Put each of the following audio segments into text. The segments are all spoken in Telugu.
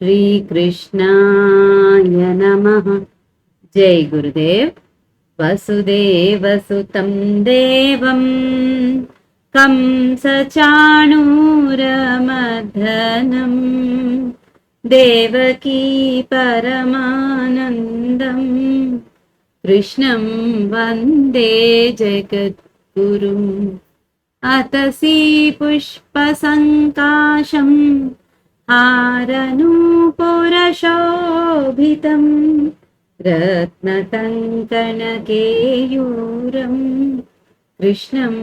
श्रीकृष्णाय नमः। जय गुरुदेव। वसुदेवसुतं देवं कंसचाणूरमर्दनं देवकी परमानन्दं कृष्णं वन्दे जगद्गुरुम्। अतसी पुष्पसङ्काशं हारनूपुरशोभितं रत्नकङ्कणकेयूरं कृष्णं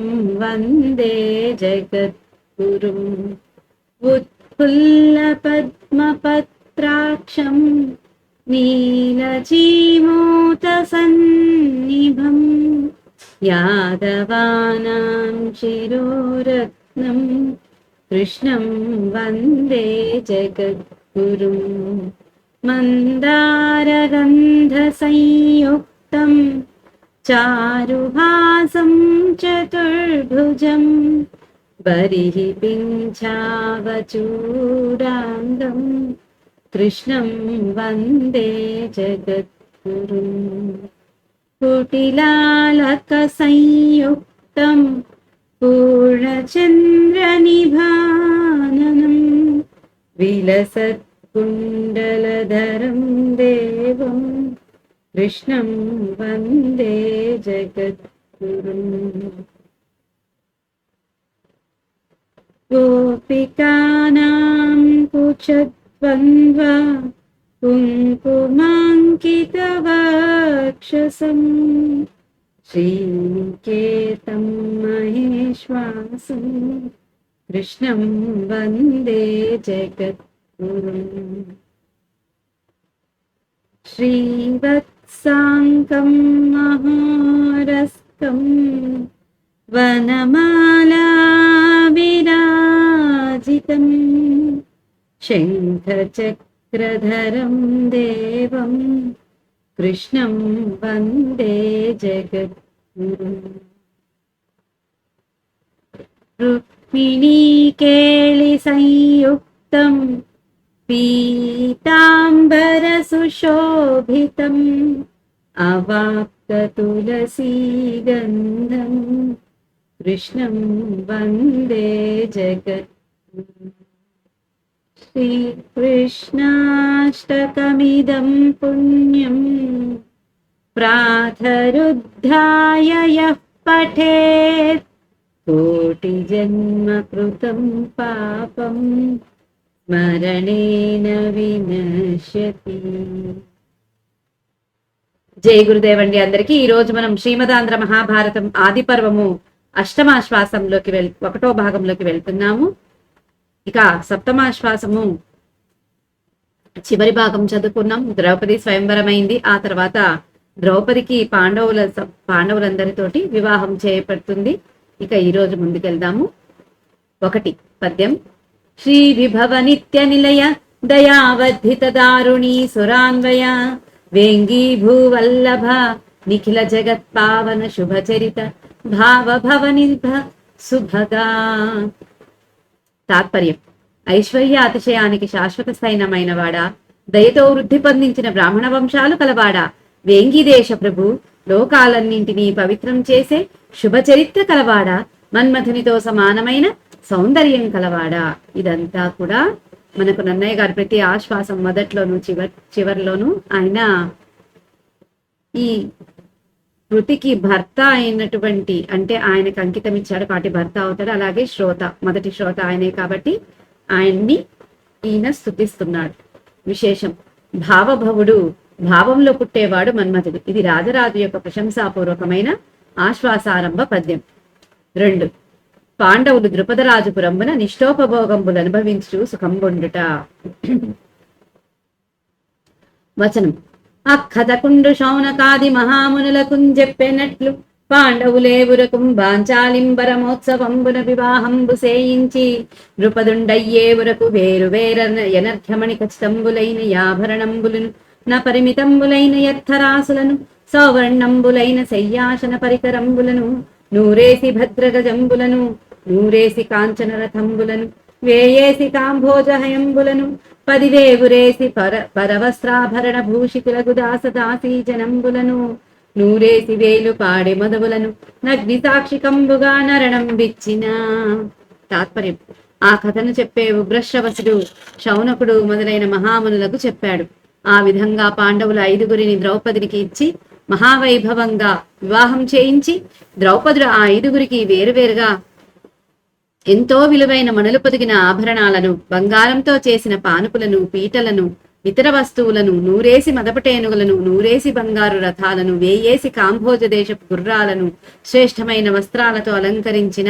वन्दे जगद्गुरुम्। उत्फुल्लपद्मपत्राक्षं नीलजीमूतसन्निभं यादवानां शिरोरत्नं कृष्णं वन्दे जगद्गुरुम्। मन्दारगन्धसंयुक्तं चारुहासं चतुर्भुजं बर्हिपिञ्छावचूडाङ्गं कृष्णं वन्दे जगद्गुरुम्। कुटिलालकसंयुक्तं पूर्णचन्द्रनिभाननं विलसत्कुण्डलधरं देवं कृष्णं वन्दे जगद्गुरुम्। गोपिकानां कुचद्वन्द्व कुङ्कुमाङ्कितवक्षसं श्रीनिकेतं महेश्वासं कृष्णं वन्दे जगद्गुरुम्। श्रीवत्साङ्कं महारस्कं वनमालाविराजितं शङ्खचक्रधरं देवं कृष्णं वन्दे जगद्गुरुम्। रुक्मिणीकेलिसंयुक्तं पीताम्बरसुशोभितम् अवाप्ततुलसीगन्धं कृष्णं वन्दे जगद्गुरुम्। श्रीकृष्णाष्टकमिदं पुण्यं प्रातरुद्धाय यः पठेत् कोटिजन्मकृतं पापं स्मरणेन विनश्यति। జై గురుదేవ్ అండి అందరికీ. ఈ రోజు మనం శ్రీమదాంధ్ర మహాభారతం ఆది పర్వము అష్టమాశ్వాసంలోకి ఒకటో భాగంలోకి వెళ్తున్నాము. ఇక సప్తమాశ్వాసము చివరి భాగం చదువుకున్నాం. ద్రౌపది స్వయంవరం అయింది. ఆ తర్వాత ద్రౌపదికి పాండవులందరితోటి వివాహం చేయబడుతుంది. ఇక ఈ రోజు ముందుకెళ్దాము. 1 పద్యం. శ్రీ విభవ నిత్య నిలయ దయావర్ధిత దారుణీ సురాన్వయ వేంగీ భూవల్లభ నిఖిల జగత్ పావన శుభచరిత భావ భవనిర్భ సుభగా. తాత్పర్యం. ఐశ్వర్య అతిశయానికి శాశ్వత స్థైనమైన వాడా, దయతో వృద్ధి పొందించిన బ్రాహ్మణ వంశాలు కలవాడా, వేంగీదేశ ప్రభు, లోకాలన్నింటినీ పవిత్రం చేసే శుభచరిత్ర కలవాడా, మన్మథునితో సమానమైన సౌందర్యం కలవాడా. ఇదంతా కూడా మనకు నన్నయ్య గారు ప్రతి ఆశ్వాసం మొదట్లోనూ చివరిలోనూ ఆయన ఈ కృతికి భర్త అయినటువంటి, అంటే ఆయనకు అంకితం ఇచ్చాడు కాబట్టి భర్త అవుతాడు. అలాగే శ్రోత, మొదటి శ్రోత ఆయనే కాబట్టి ఆయన్ని ఈయన స్తుతిస్తున్నాడు. విశేషం. భావభవుడు, భావంలో పుట్టేవాడు మన్మథుడు. ఇది రాజరాజు యొక్క ప్రశంసాపూర్వకమైన ఆశ్వాసారంభ పద్యం. 2 పాండవులు ద్రుపదరాజుపురంబున నిష్ఠోపభోగంబులు అనుభవించు సుఖంబొండుట. వచనం. అక్కదకుండు శౌనకాది మహామునులకు చెప్పెనట్లు పాండవులేవురకుం బాంచాలింబరమోత్సవంబున వివాహంబు సేయించి నృపదుండయ్యేవురకు వేరు వేర ఎనర్ఘమణి ఖచ్చితంబులైన యాభరణంబులను నా పరిమితంబులైన యత్తరాసులను సౌవర్ణంబులైన శయ్యాసన పరికరంబులను నూరేసి భద్రగజంబులను నూరేసి కాంచన రథంబులను వేయేసి కాంభోజ హయంబులను పదివేగురేసి పరవస్త్రాభరణ భూషితులకు దాసదాసీ జనంబులను నూరేసి వేలు పాడె మొదవులను నగ్ని సాక్షికంబుగా నరణం విచ్చిన. తాత్పర్యం: ఆ కథను చెప్పే ఉగ్రశ్రవసుడు శౌనకుడు మొదలైన మహామునులకు చెప్పాడు. ఆ విధంగా పాండవుల 5గురిని ద్రౌపదికి ఇచ్చి మహావైభవంగా వివాహం చేయించి ద్రౌపదుడు ఆ 5గురికి వేరువేరుగా ఎంతో విలువైన మణులు పొదిగిన ఆభరణాలను, బంగారంతో చేసిన పానుపులను, పీటలను, ఇతర వస్తువులను, నూరేసి మదపటేనుగులను, నూరేసి బంగారు రథాలను, వేయేసి కాంభోజ దేశపు గుర్రాలను, శ్రేష్టమైన వస్త్రాలతో అలంకరించిన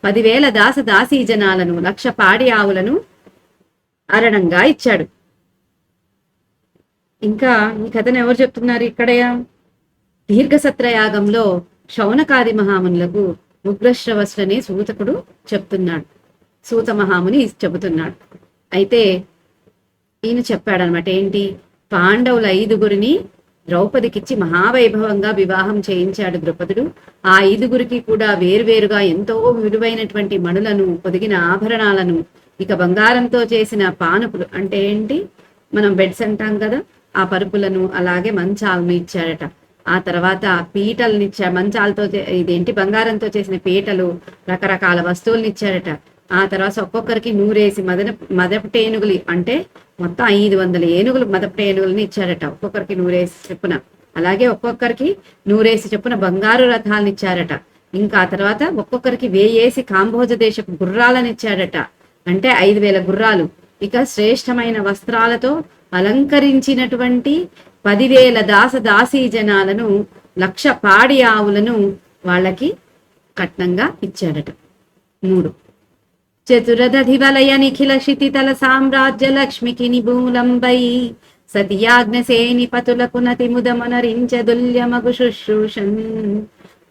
10,000 దాసదాసీ జనాలను, 1,00,000 పాడి ఆవులను అరణంగా ఇచ్చాడు. ఇంకా ఈ కథను ఎవరు చెప్తున్నారు ఇక్కడ? దీర్ఘసత్రయాగంలో శౌనకాది మహామునులకు ఉగ్రశ్రవసుడనే సూతకుడు చెప్తున్నాడు. సూత మహాముని చెబుతున్నాడు. అయితే ఈయన చెప్పాడనమాట. ఏంటి? పాండవుల 5గురిని ద్రౌపదికిచ్చి మహావైభవంగా వివాహం చేయించాడు ద్రౌపదుడు. ఆ 5గురికి కూడా వేరువేరుగా ఎంతో విలువైనటువంటి మణులను, పొదిగిన ఆభరణాలను, ఇక బంగారంతో చేసిన పానుపులు అంటే ఏంటి, మనం బెడ్స్ అంటాం కదా, ఆ పరుపులను, అలాగే మంచాలను ఇచ్చాడట. ఆ తర్వాత పీటలను ఇచ్చాడు. మంచాలతో ఇదేంటి బంగారంతో చేసిన పీటలు, రకరకాల వస్తువులను ఇచ్చాడట. ఆ తర్వాత ఒక్కొక్కరికి నూరేసి మదపటేనుగులు అంటే మొత్తం 500 ఏనుగులు మదపటేనుగులని ఇచ్చాడట. ఒక్కొక్కరికి నూరేసి చెప్పున. అలాగే ఒక్కొక్కరికి నూరేసి చెప్పున బంగారు రథాలను ఇచ్చారట. ఇంకా తర్వాత ఒక్కొక్కరికి వేయేసి కాంభోజ దేశపు గుర్రాలను ఇచ్చాడట. అంటే 5,000 గుర్రాలు. ఇక శ్రేష్టమైన వస్త్రాలతో అలంకరించినటువంటి 10,000 దాసదాసీ జనాలను, 1,00,000 పాడి ఆవులను వాళ్ళకి కట్నంగా ఇచ్చాడట. 3 చతురదధివలయ నిఖిల క్షితితల సామ్రాజ్య లక్ష్మికి నిబూలంబై సతియాజ్ఞసేని పతులకు నతి ముదమనరించదుల్యమగు శుశ్రూషన్.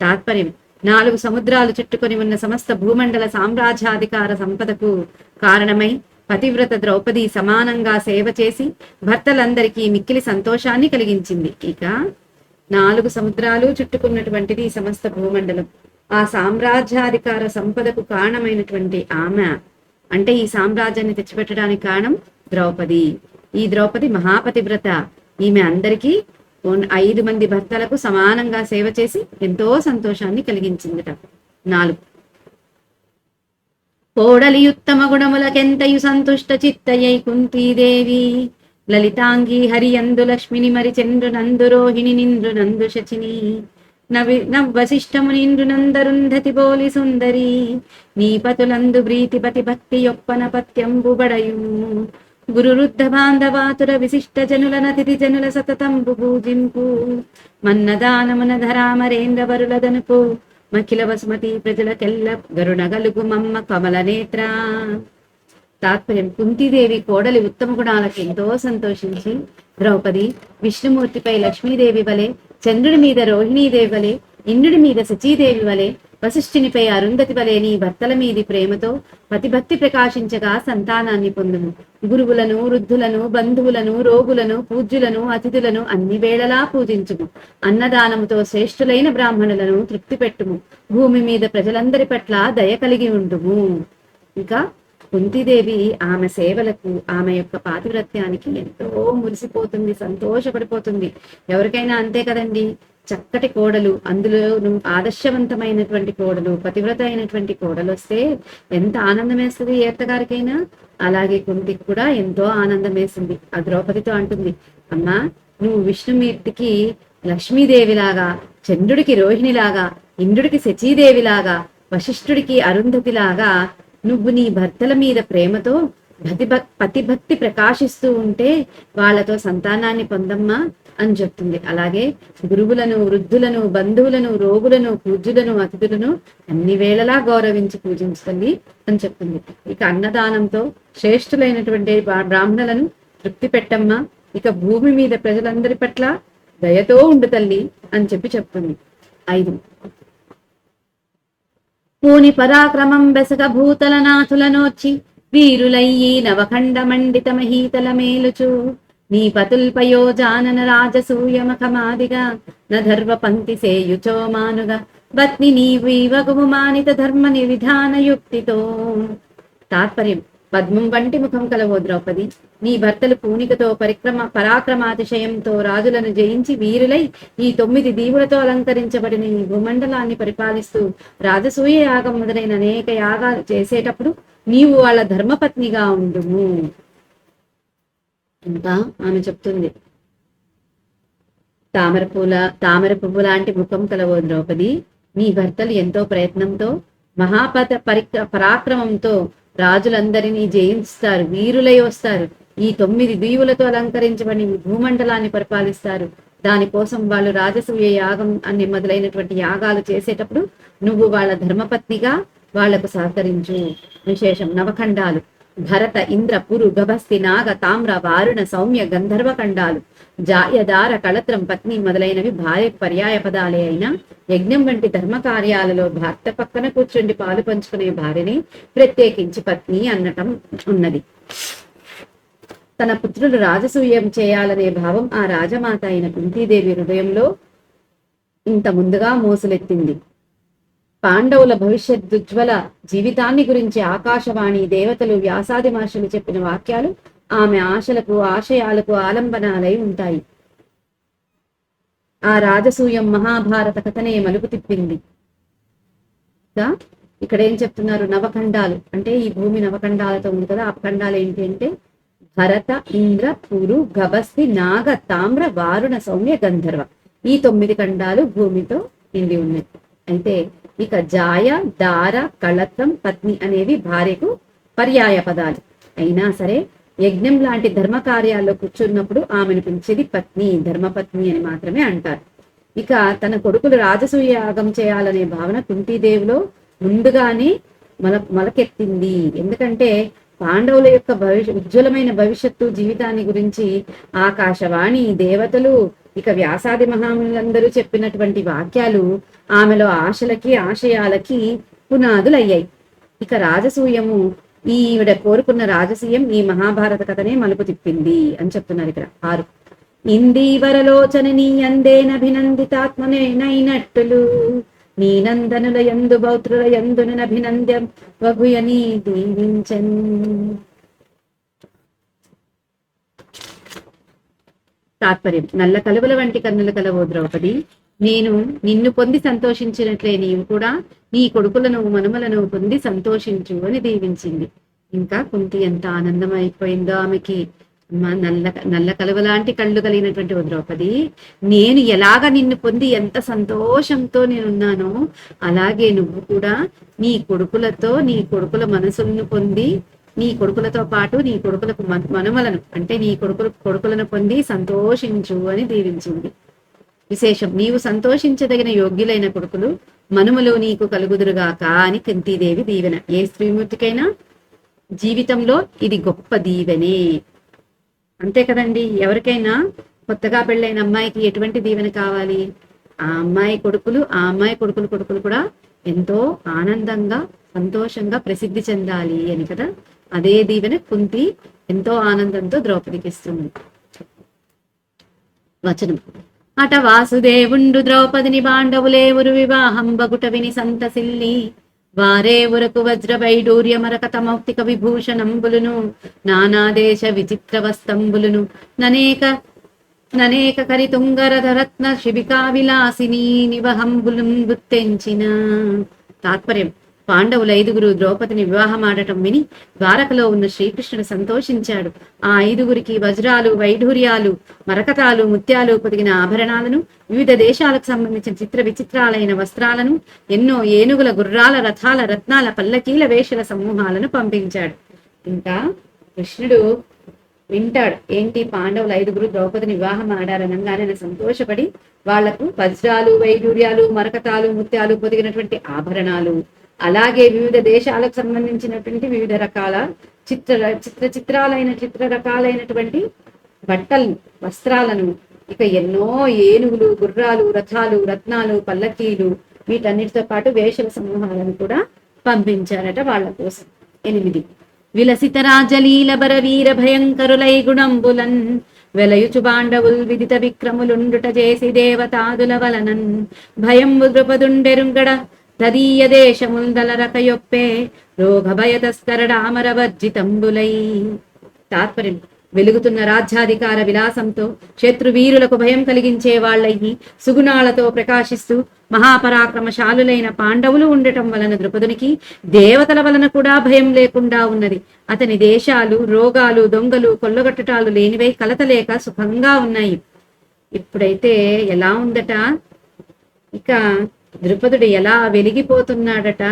తాత్పర్యం: 4 సముద్రాలు చుట్టుకొని ఉన్న సమస్త భూమండల సామ్రాజ్యాధికార సంపదకు కారణమై పతివ్రత ద్రౌపది సమానంగా సేవ చేసి భర్తలందరికీ మిక్కిలి సంతోషాన్ని కలిగించింది. ఇక 4 సముద్రాలు చుట్టుకున్నటువంటిది సమస్త భూమండలం. ఆ సామ్రాజ్యాధికార సంపదకు కారణమైనటువంటి ఆమె, అంటే ఈ సామ్రాజ్యాన్ని తెచ్చిపెట్టడానికి కారణం ద్రౌపది. ఈ ద్రౌపది మహాపతివ్రత. ఈమె అందరికీ 5 మంది భర్తలకు సమానంగా సేవ చేసి ఎంతో సంతోషాన్ని కలిగించిందట. 4 కోడలియుత్తమ గుణములకెంతయు సంతుష్ట చిత్తయై కుంతీదేవి లలితాంగి హరియందు లక్ష్మిని మరి చంద్రునందు రోహిణి నింద్రునందు శచిని నవశిష్టము నింద్రునందరుంధతి బోలి సుందరి నీపతులందు ప్రీతిపతి భక్తి యొప్పన పత్యంబు బడయు గురురుద్ధ బాంధవాతుర విశిష్ట జనుల నతిథి జనుల సతతంబు పూజింపు మన్నదానమున ధరామరేంద్ర వరులదనుపు మఖిల వసుమతి ప్రజలకెల్ల గరుణగలుగు మమ్మ కమల నేత్ర. తాత్పర్యం: కుంతీదేవి కోడలి ఉత్తమ గుణాలకు ఎంతో సంతోషించి ద్రౌపది విష్ణుమూర్తిపై లక్ష్మీదేవి వలె, చంద్రుడి మీద రోహిణీదేవి వలె, ఇంద్రుడి మీద శచీదేవి వలె, వశిష్ఠునిపై అరుంధతి వలె నీ భర్తల మీది ప్రేమతో పతిభక్తి ప్రకాశించగా సంతానాన్ని పొందుము. గురువులను, వృద్ధులను, బంధువులను, రోగులను, పూజ్యులను, అతిథులను అన్ని వేళలా పూజించుము. అన్నదానముతో శ్రేష్ఠులైన బ్రాహ్మణులను తృప్తి పెట్టుము. భూమి మీద ప్రజలందరి పట్ల దయ కలిగి ఉండుము. ఇంకా కుంతీదేవి ఆమె సేవలకు, ఆమె యొక్క పాతివ్రత్యానికి ఎంతో మురిసిపోతుంది, సంతోషపడిపోతుంది. ఎవరికైనా అంతే కదండి. చక్కటి కోడలు, అందులో ఆదర్శవంతమైనటువంటి కోడలు, పతివ్రత అయినటువంటి కోడలు వస్తే ఎంత ఆనందం వేస్తుంది ఏ అత్తగారికైనా. అలాగే కుంతికి కూడా ఎంతో ఆనందం వేసింది. ఆ ద్రౌపదితో అంటుంది, అమ్మా నువ్వు విష్ణుమూర్తికి లక్ష్మీదేవిలాగా, చంద్రుడికి రోహిణిలాగా, ఇంద్రుడికి శచీదేవిలాగా, వశిష్ఠుడికి అరుంధతిలాగా నువ్వు నీ భర్తల మీద ప్రేమతో పతిభక్తి ప్రకాశిస్తూ ఉంటే వాళ్ళతో సంతానాన్ని పొందమ్మా అని చెప్తుంది. అలాగే గురువులను, వృద్ధులను, బంధువులను, రోగులను, పూజ్యులను, అతిథులను అన్ని వేళలా గౌరవించి పూజించుతుంది అని చెప్తుంది. ఇక అన్నదానంతో శ్రేష్ఠులైనటువంటి బ్రాహ్మణులను తృప్తి పెట్టమ్మా. ఇక భూమి మీద ప్రజలందరి పట్ల దయతో ఉండు తల్లి అని చెప్తుంది. 5 పూని పరాక్రమం బెసగ భూతల నాథులనోచి వీరులయ్యి నవఖండ మండిత మహీతల మేలుచు నీ పతుల్పయోజానన రాజసూయమఖమాదిగా నధర్వ పంక్తి సేయుచో మానుగా బత్ని నీవీవగుము మానిత ధర్మ నివిధాన యుక్తితో. తాత్పర్యం: పద్మం వంటి ముఖం కలవో ద్రౌపది. నీ భర్తలు పూనికతో పరాక్రమాతిశయంతో రాజులను జయించి వీరులై ఈ 9 దీవులతో అలంకరించబడిన ఈ భూమండలాన్ని పరిపాలిస్తూ రాజసూయ యాగం మొదలైన అనేక యాగాలు చేసేటప్పుడు నీవు వాళ్ళ ధర్మపత్నిగా ఉండుము. ఇంకా ఆమె చెప్తుంది, తామర పువ్వు లాంటి ముఖం కలవో ద్రౌపది. నీ భర్తలు ఎంతో ప్రయత్నంతో పరాక్రమంతో రాజులందరినీ జయిస్తారు, వీరులై వస్తారు. ఈ 9 దీవులతో అలంకరించబడి భూమండలాన్ని పరిపాలిస్తారు. దానికోసం వాళ్ళు రాజసూయ యాగం అన్ని మొదలైనటువంటి యాగాలు చేసేటప్పుడు నువ్వు వాళ్ళ ధర్మపత్నిగా వాళ్లకు సహకరించు. విశేషం నవఖండాలు భరత, ఇంద్ర, పురు, గభస్తి, నాగ, తామ్ర, వారుణ, సౌమ్య, గంధర్వ ఖండాలు, జాయదార, కళత్రం, పత్ని మొదలైనవి భార్య పర్యాయ పదాలే అయినా యజ్ఞం వంటి ధర్మ కార్యాలలో భర్త పక్కన కూర్చుండి పాలు పంచుకునే భార్యని ప్రత్యేకించి పత్ని అనటం ఉన్నది. తన పుత్రులు రాజసూయం చేయాలనే భావం ఆ రాజమాత అయిన కుంతీదేవి హృదయంలో ఇంత ముందుగా మోసులెత్తింది. పాండవుల భవిష్యద్దుజ్వల జీవితాన్ని గురించి ఆకాశవాణి, దేవతలు, వ్యాసాది మహర్షులు చెప్పిన వాక్యాలు ఆమె ఆశలకు ఆశయాలకు ఆలంబనాలై ఉంటాయి. ఆ రాజసూయం మహాభారత కథనే మలుపు తిప్పింది. ఇక్కడ ఏం చెప్తున్నారు? నవఖండాలు అంటే ఈ భూమి నవఖండాలతో ఉంది కదా. ఆ ఖండాలు ఏంటి అంటే భరత, ఇంద్ర, పురు, గభస్తి, నాగ, తామ్ర, వారుణ, సౌమ్య, గంధర్వ. ఈ 9 ఖండాలు భూమితో నిండి ఉన్నాయి. అయితే ఇక జాయ, దార, కళత్రం, పత్ని అనేవి భార్యకు పర్యాయ పదాలు. అయినా సరే యజ్ఞం లాంటి ధర్మ కార్యాల్లో కూర్చున్నప్పుడు ఆమెను పిలిచేది పత్ని, ధర్మపత్ని అని మాత్రమే అంటారు. ఇక తన కొడుకులు రాజసూయ యాగం చేయాలనే భావన కుంతీదేవిలో ముందుగానే మొలకెత్తింది. ఎందుకంటే పాండవుల యొక్క ఉజ్వలమైన భవిష్యత్తు జీవితాన్ని గురించి ఆకాశవాణి, దేవతలు, ఇక వ్యాసాది మహాములందరూ చెప్పినటువంటి వాక్యాలు ఆమెలో ఆశలకి ఆశయాలకి పునాదులయ్యాయి. ఇక రాజసూయము, ఈవిడ కోరుకున్న రాజసూయం ఈ మహాభారత కథనే మలుపు తిప్పింది అని చెప్తున్నారు ఇక్కడ. 6 ఇందీవరలోచన నీ అందేనభినందితాత్మనైనట్టులు నీ నందనుల యందు బౌత్రుల యందునభినంద్యం వగుయని దీవించన్. తాత్పర్యం: నల్ల కలువల వంటి కన్నుల కలవో ద్రౌపది, నేను నిన్ను పొంది సంతోషించినట్లే నీవు కూడా నీ కొడుకులను మనుమలను పొంది సంతోషించు అని దీవించింది. ఇంకా కుంతి ఎంత ఆనందం అయిపోయిందో ఆమెకి. నల్ల కలువ లాంటి కళ్ళు కలిగినటువంటి ఓ ద్రౌపది, నేను ఎలాగ నిన్ను పొంది ఎంత సంతోషంతో నేనున్నానో అలాగే నువ్వు కూడా నీ కొడుకులతో నీ కొడుకుల మనసులను పొంది నీ కొడుకులతో పాటు నీ కొడుకులకు మనుమలను అంటే నీ కొడుకులను పొంది సంతోషించు అని దీవించింది. విశేషం: నీవు సంతోషించదగిన యోగ్యులైన కొడుకులు మనుమలు నీకు కలుగుదురుగాక అని కుంతీదేవి దీవెన. ఏ స్త్రీమూర్తికైనా జీవితంలో ఇది గొప్ప దీవెనే, అంతే కదండి. ఎవరికైనా కొత్తగా పెళ్ళైన అమ్మాయికి ఎటువంటి దీవెన కావాలి? ఆ అమ్మాయి కొడుకులు కొడుకులు కూడా ఎంతో ఆనందంగా సంతోషంగా ప్రసిద్ధి చెందాలి అని కదా. అదే దీవెన కుంతి ఎంతో ఆనందంతో ద్రౌపదికి ఇస్తుంది. వచనం: అట వాసుదేవుండు ద్రౌపదిని బాండవులేవురు వివాహం బగుట విని సంతసిల్లి వారేవురకు వజ్ర వైడూర్య మరకత మౌక్తిక విభూషణంబులును నానాదేశ విచిత్ర వస్తంబులును ననేక కరితుంగరధరత్న శిబికా విలాసిని నివహంబులుం గుర్తించిన. తాత్పర్యం: పాండవుల 5గురు ద్రౌపదిని వివాహమాడటం విని ద్వారకలో ఉన్న శ్రీకృష్ణుడు సంతోషించాడు. ఆ 5గురికి వజ్రాలు, వైఢూర్యాలు, మరకతాలు, ముత్యాలు పొదిగిన ఆభరణాలను, వివిధ దేశాలకు సంబంధించిన చిత్ర విచిత్రాలైన వస్త్రాలను, ఎన్నో ఏనుగుల, గుర్రాల, రథాల, రత్నాల, పల్లకీల, వేషల సమూహాలను పంపించాడు. ఇంకా కృష్ణుడు వింటాడు, ఏంటి పాండవుల 5గురు ద్రౌపదిని వివాహం ఆడారనగానే సంతోషపడి వాళ్లకు వజ్రాలు, వైఢూర్యాలు, మరకతాలు, ముత్యాలు పొదిగినటువంటి ఆభరణాలు, అలాగే వివిధ దేశాలకు సంబంధించినటువంటి వివిధ రకాల చిత్ర రకాలైనటువంటి బట్టలు, వస్త్రాలను, ఇక ఎన్నో ఏనుగులు, గుర్రాలు, రథాలు, రత్నాలు, పల్లకీలు, వీటన్నిటితో పాటు వేషల సమూహాలను కూడా పంపించారట వాళ్ళ కోసం. 8 విలసిత రాజలీల బరవీర భయంకరులై గుణంబులన్ వెలయుచు బాండవుల్ విదిత విక్రములుండుట చేసి దేవతాదుల వలనన్ భయంబు ద్రుపదుండెరుంగడ తదీయ దేశముందలరకయొప్పే రోగభయతస్కరడామరవర్జితంబులై. తాత్పర్యం: వెలుగుతున్న రాజ్యాధికార విలాసంతో శత్రువీరులకు భయం కలిగించే వాళ్ళయ్యి సుగుణాలతో ప్రకాశిస్తూ మహాపరాక్రమశాలులైన పాండవులు ఉండటం వలన ద్రుపదునికి దేవతల వలన కూడా భయం లేకుండా ఉన్నది. అతని దేశాలు రోగాలు, దొంగలు, కొల్లగొట్టటాలు లేనివై కలతలేక సుఖంగా ఉన్నాయి. ఇప్పుడైతే ఎలా ఉందట, ఇక ద్రుపదుడు ఎలా వెలిగిపోతున్నాడట.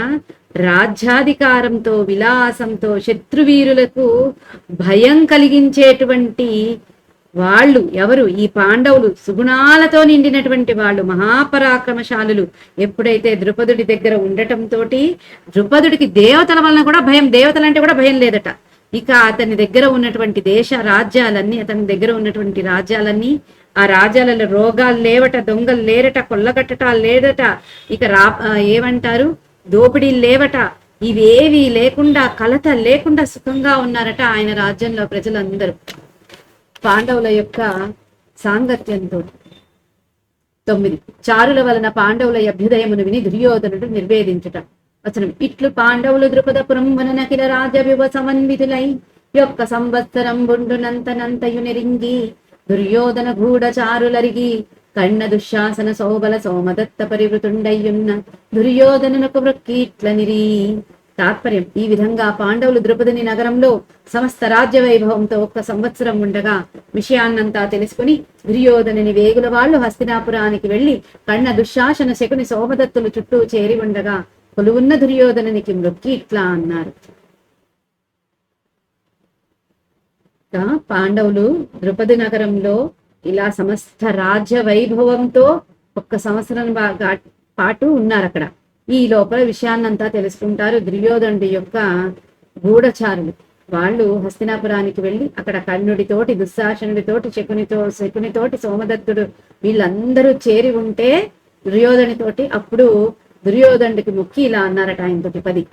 రాజ్యాధికారంతో విలాసంతో శత్రువీరులకు భయం కలిగించేటువంటి వాళ్ళు ఎవరు? ఈ పాండవులు, సుగుణాలతో నిండినటువంటి వాళ్ళు, మహాపరాక్రమశాలులు. ఎప్పుడైతే ద్రుపదుడి దగ్గర ఉండటంతో ద్రుపదుడికి దేవతల వలన కూడా భయం, దేవతలంటే కూడా భయం లేదట. ఇక అతని దగ్గర ఉన్నటువంటి రాజ్యాలన్నీ, అతని దగ్గర ఉన్నటువంటి రాజ్యాలన్నీ, ఆ రాజ్యాలలో రోగాలు లేవట, దొంగలు లేరట, కొల్లగట్టటాలు లేదట, ఇక ఏమంటారు, దోపిడీలు లేవట. ఇవేవి లేకుండా, కలత లేకుండా సుఖంగా ఉన్నారట ఆయన రాజ్యంలో ప్రజలందరూ పాండవుల యొక్క సాంగత్యంతో. 9. చారుల వలన పాండవుల అభ్యుదయమును విని దుర్యోధనుడు నిర్వేదించుట. వచనం: ఇట్లు పాండవులు ద్రుపదపురం వననకిల రాజ వివ సమన్వితులై యొక్క సంవత్సరం బుండునంతనంతయు నెరింగి దుర్యోధన గూఢచారులరిగి కన్న దుశ్శాసన సౌబల సోమదత్త పరివృతుండయ్యున్న దుర్యోధనునకు వృక్కీట్లనిరి. తాత్పర్యం: ఈ విధంగా పాండవులు ద్రుపదుని నగరంలో సమస్త రాజ్య వైభవంతో 1 సంవత్సరం ఉండగా విషయాన్నంతా తెలుసుకుని దుర్యోధనుని వేగుల వాళ్ళు హస్తినాపురానికి వెళ్లి కన్న దుశ్శాసన శకుని సోమదత్తులు చుట్టూ చేరి ఉండగా కొలువున్న దుర్యోధనునికి మృక్కి ఇట్లా అన్నారు. పాండవులు ద్రుపది నగరంలో ఇలా సమస్త రాజ్య వైభవంతో 1 సంవత్సరం పాటు ఉన్నారు అక్కడ. ఈ లోపల విషయాన్నంతా తెలుసుకుంటారు దుర్యోధనుడి యొక్క గూఢచారులు. వాళ్ళు హస్తినాపురానికి వెళ్ళి అక్కడ కర్ణుడితోటి, దుశ్శాసనుడితోటి, శకునితోటి, సోమదత్తుడు వీళ్ళందరూ చేరి ఉంటే దుర్యోధనితోటి అప్పుడు దుర్యోధనుడికి ముక్కి ఇలా అన్నారట ఆయనతోటి. 10.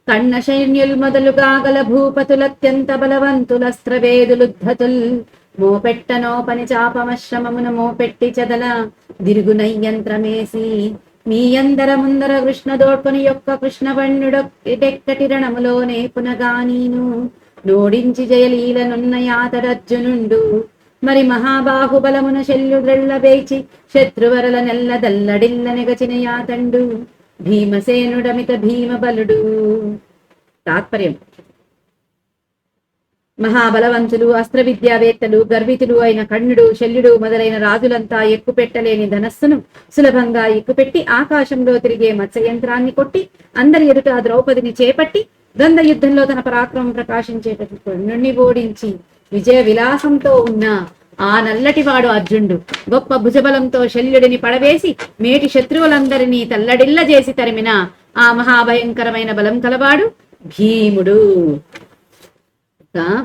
కన్న సైన్యులు మొదలుగా గల భూపతులత్యంత బలవంతులస్త్రవేదులుద్ధతుల్ మోపెట్టనో పని చాపమశ్రమమున మోపెట్టి చెదల దిరుగునయ్యంత్రమేసి మీ అందర ముందర కృష్ణ దోడ్కొని యొక్క కృష్ణవణ్ణుడెక్కటి రణములోనే పునగానీను నోడించి జయలీలనున్న యాతరర్జునుండు మరి మహాబాహుబలమున శల్యుద్రెళ్ళబేచి శత్రువరల నెల్ల దల్లడిల్ల నెగచిన యాతండు భీమసేనుడమిత భీమబలుడు. తాత్పర్యం: మహాబలవంతులు, అస్త్ర విద్యావేత్తలు, గర్వితులు అయిన కర్ణుడు, శల్యుడు మొదలైన రాజులంతా ఎక్కుపెట్టలేని ధనస్సును సులభంగా ఎక్కుపెట్టి ఆకాశంలో తిరిగే మత్స్యయంత్రాన్ని కొట్టి అందరి ఎదుట ద్రౌపదిని చేపట్టి ద్వంద్వ యుద్ధంలో తన పరాక్రమం ప్రకాశించేటట్లు కర్ణుణ్ణి ఓడించి విజయ విలాసంతో ఉన్న ఆ నల్లటివాడు అర్జునుడు గొప్ప భుజబలంతో శల్యుడిని పడవేసి మేటి శత్రువులందరినీ తల్లడిల్ల చేసి తరిమిన ఆ మహాభయంకరమైన బలం కలవాడు భీముడు.